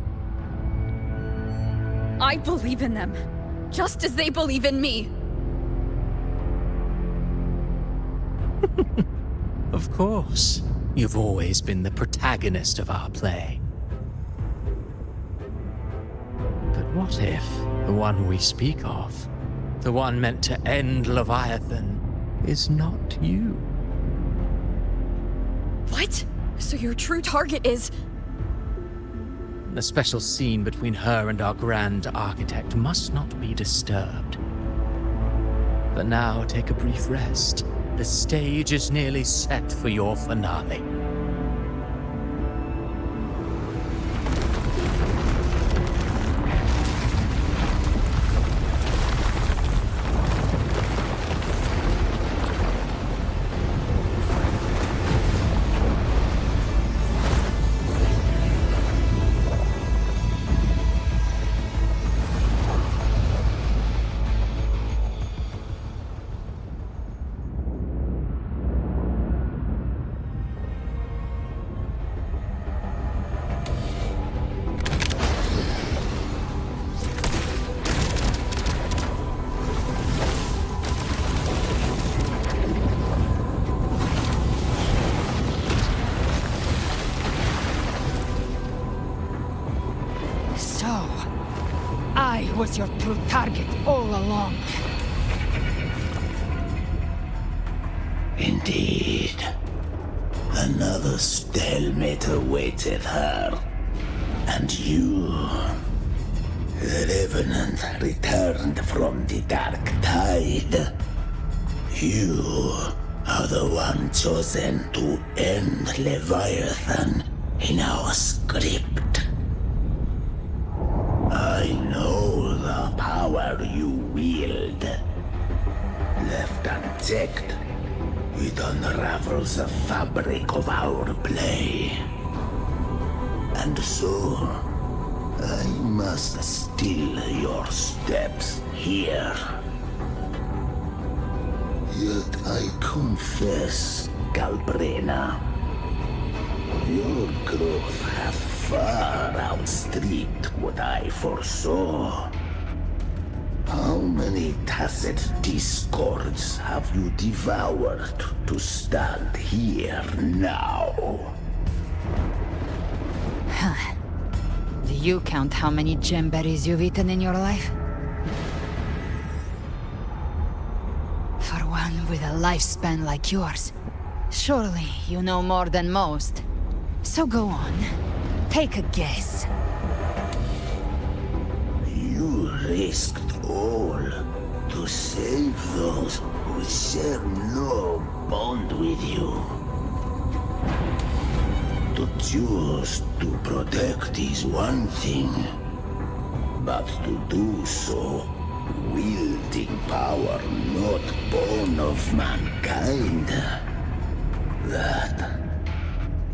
I believe in them, just as they believe in me. Of course, you've always been the protagonist of our play. But what if the one we speak of, the one meant to end Leviathan, is not you? What? So your true target is... The special scene between her and our grand architect must not be disturbed. But now take a brief rest. The stage is nearly set for your finale. I was your true target all along. Indeed. Another stalemate awaited her. And you, the Revenant returned from the Dark Tide. You are the one chosen to end Leviathan in our script. I know the power you wield. Left unchecked, it unravels the fabric of our play. And so, I must steal your steps here. Yet I confess, Galbrena, your growth hath far outstripped what I foresaw. How many tacit discords have you devoured to stand here now? Huh. Do you count how many gemberries you've eaten in your life? For one with a lifespan like yours, surely you know more than most. So go on. Take a guess. You risked all to save those who share no bond with you. To choose to protect is one thing, but to do so wielding power not born of mankind, that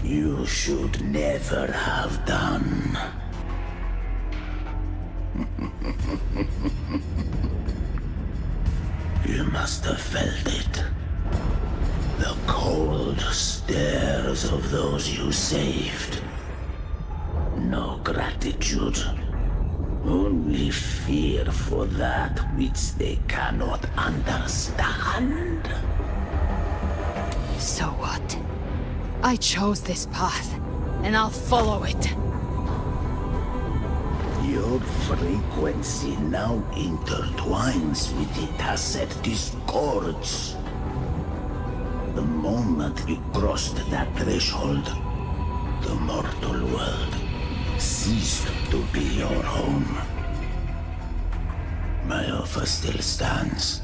you should never have done. You must have felt it. The cold stares of those you saved. No gratitude. Only fear for that which they cannot understand. So what? I chose this path, and I'll follow it. Your frequency now intertwines with the Tacet discords. The moment you crossed that threshold, the mortal world ceased to be your home. My offer still stands.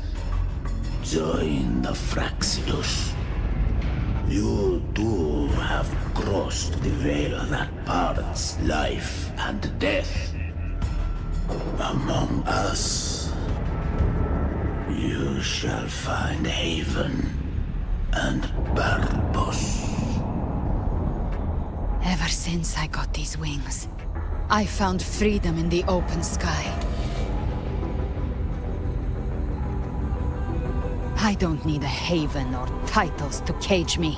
Join the Fraxidus. You too have crossed the veil that parts life and death. Among us, you shall find haven and purpose. Ever since I got these wings, I found freedom in the open sky. I don't need a haven or titles to cage me.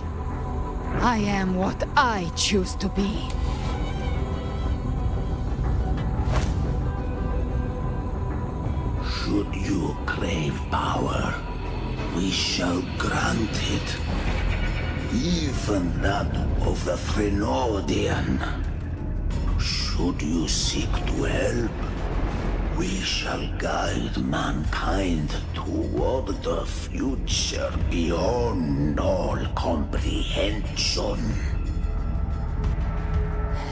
I am what I choose to be. Should you crave power, we shall grant it. Even that of the Threnodian. Should you seek to help, we shall guide mankind toward the future beyond all comprehension.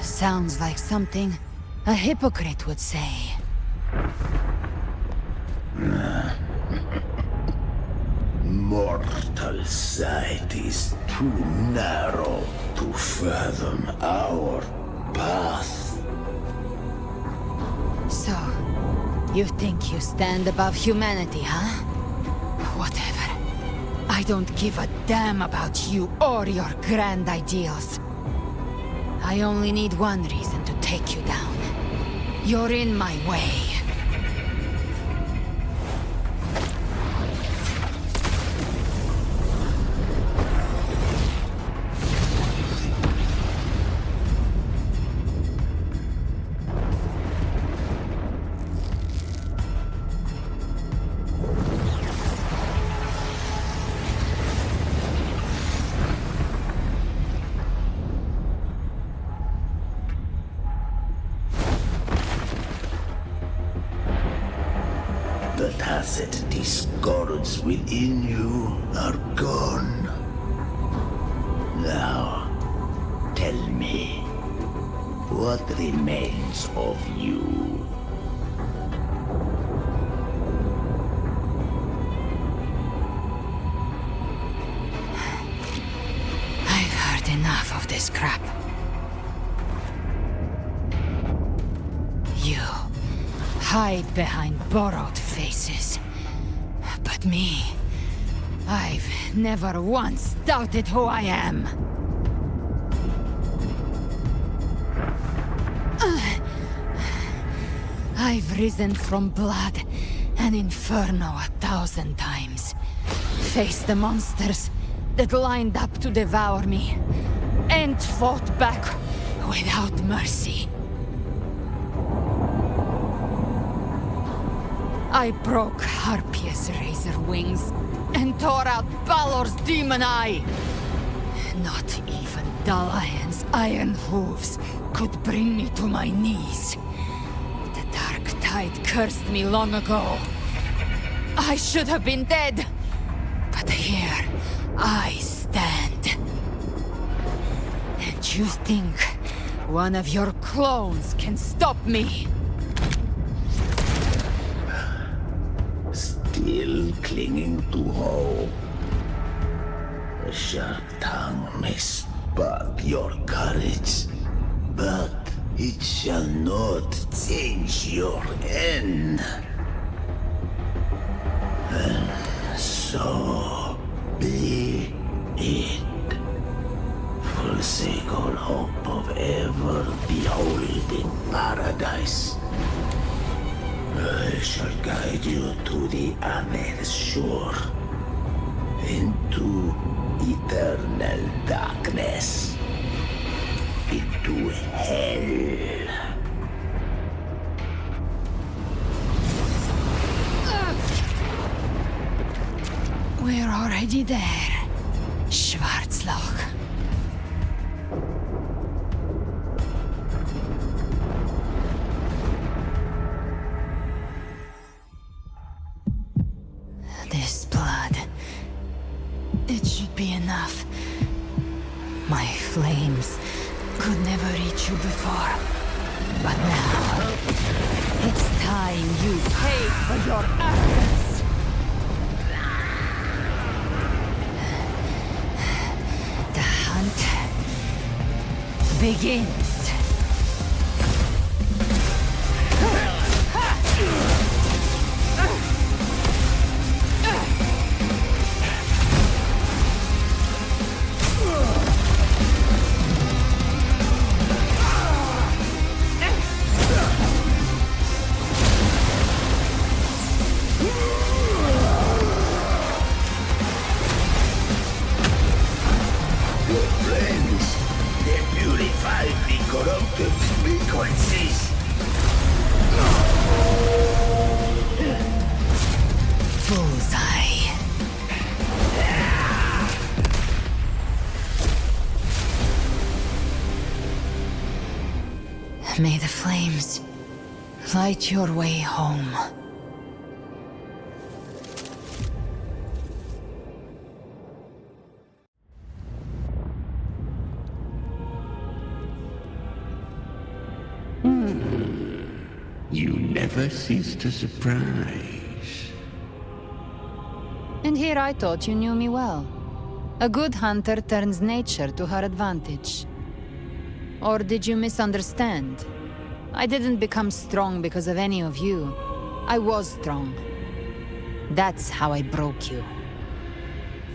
Sounds like something a hypocrite would say. Mortal sight is too narrow to fathom our path. So, you think you stand above humanity, huh? Whatever. I don't give a damn about you or your grand ideals. I only need one reason to take you down. You're in my way. The tacit discords within you are gone. Now, tell me, what remains of you? I've heard enough of this crap. You hide behind borrowed faces. But me, I've never once doubted who I am. I've risen from blood and inferno 1,000 times. Faced the monsters that lined up to devour me, and fought back without mercy. I broke Harpia's razor wings and tore out Balor's demon eye. Not even Dalahan's iron hooves could bring me to my knees. The dark tide cursed me long ago. I should have been dead, but here I stand. And You think one of your clones can stop me? Still clinging to hope. A sharp tongue may spark your courage, but it shall not change your end. And so be it. Forsake all hope of ever beholding paradise. I shall guide you to the other shore, into eternal darkness, into hell. We're already there, Schwarzloch. This blood... it should be enough. My flames could never reach you before. But now... it's time you paid for your arrogance! The hunt... begins! May the flames light your way home. You never cease to surprise. And here I thought you knew me well. A good hunter turns nature to her advantage. Or did you misunderstand? I didn't become strong because of any of you. I was strong. That's how I broke you.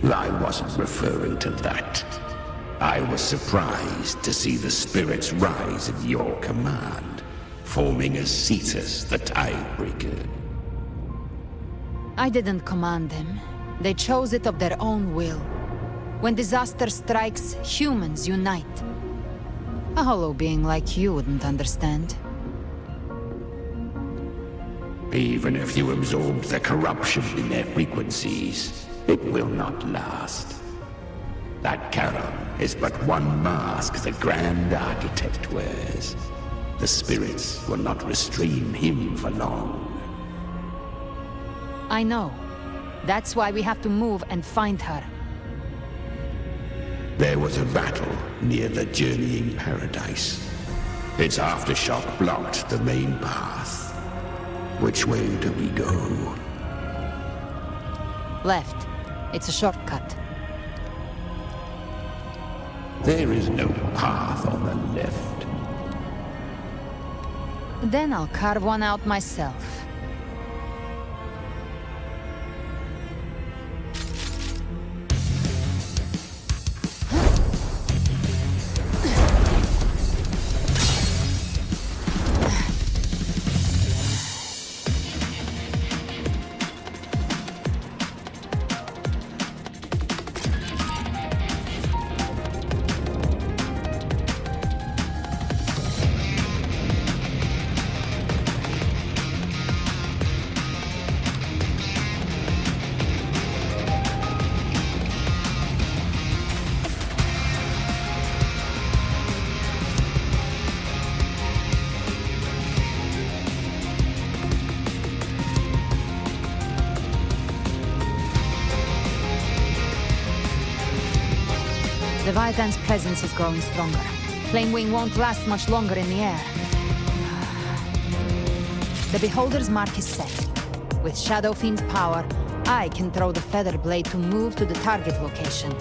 I wasn't referring to that. I was surprised to see the spirits rise at your command, forming a Cetus the Tidebreaker. I didn't command them. They chose it of their own will. When disaster strikes, humans unite. A hollow being like you wouldn't understand. Even if you absorb the corruption in their frequencies, it will not last. That Charon is but one mask the Grand Architect wears. The spirits will not restrain him for long. I know. That's why we have to move and find her. There was a battle near the Journeying Paradise. Its aftershock blocked the main path. Which way do we go? Left. It's a shortcut. There is no path on the left. Then I'll carve one out myself. The Leviathan's presence is growing stronger. Flamewing won't last much longer in the air. The Beholder's mark is set. With Shadow Fiend's power, I can throw the Feather Blade to move to the target location.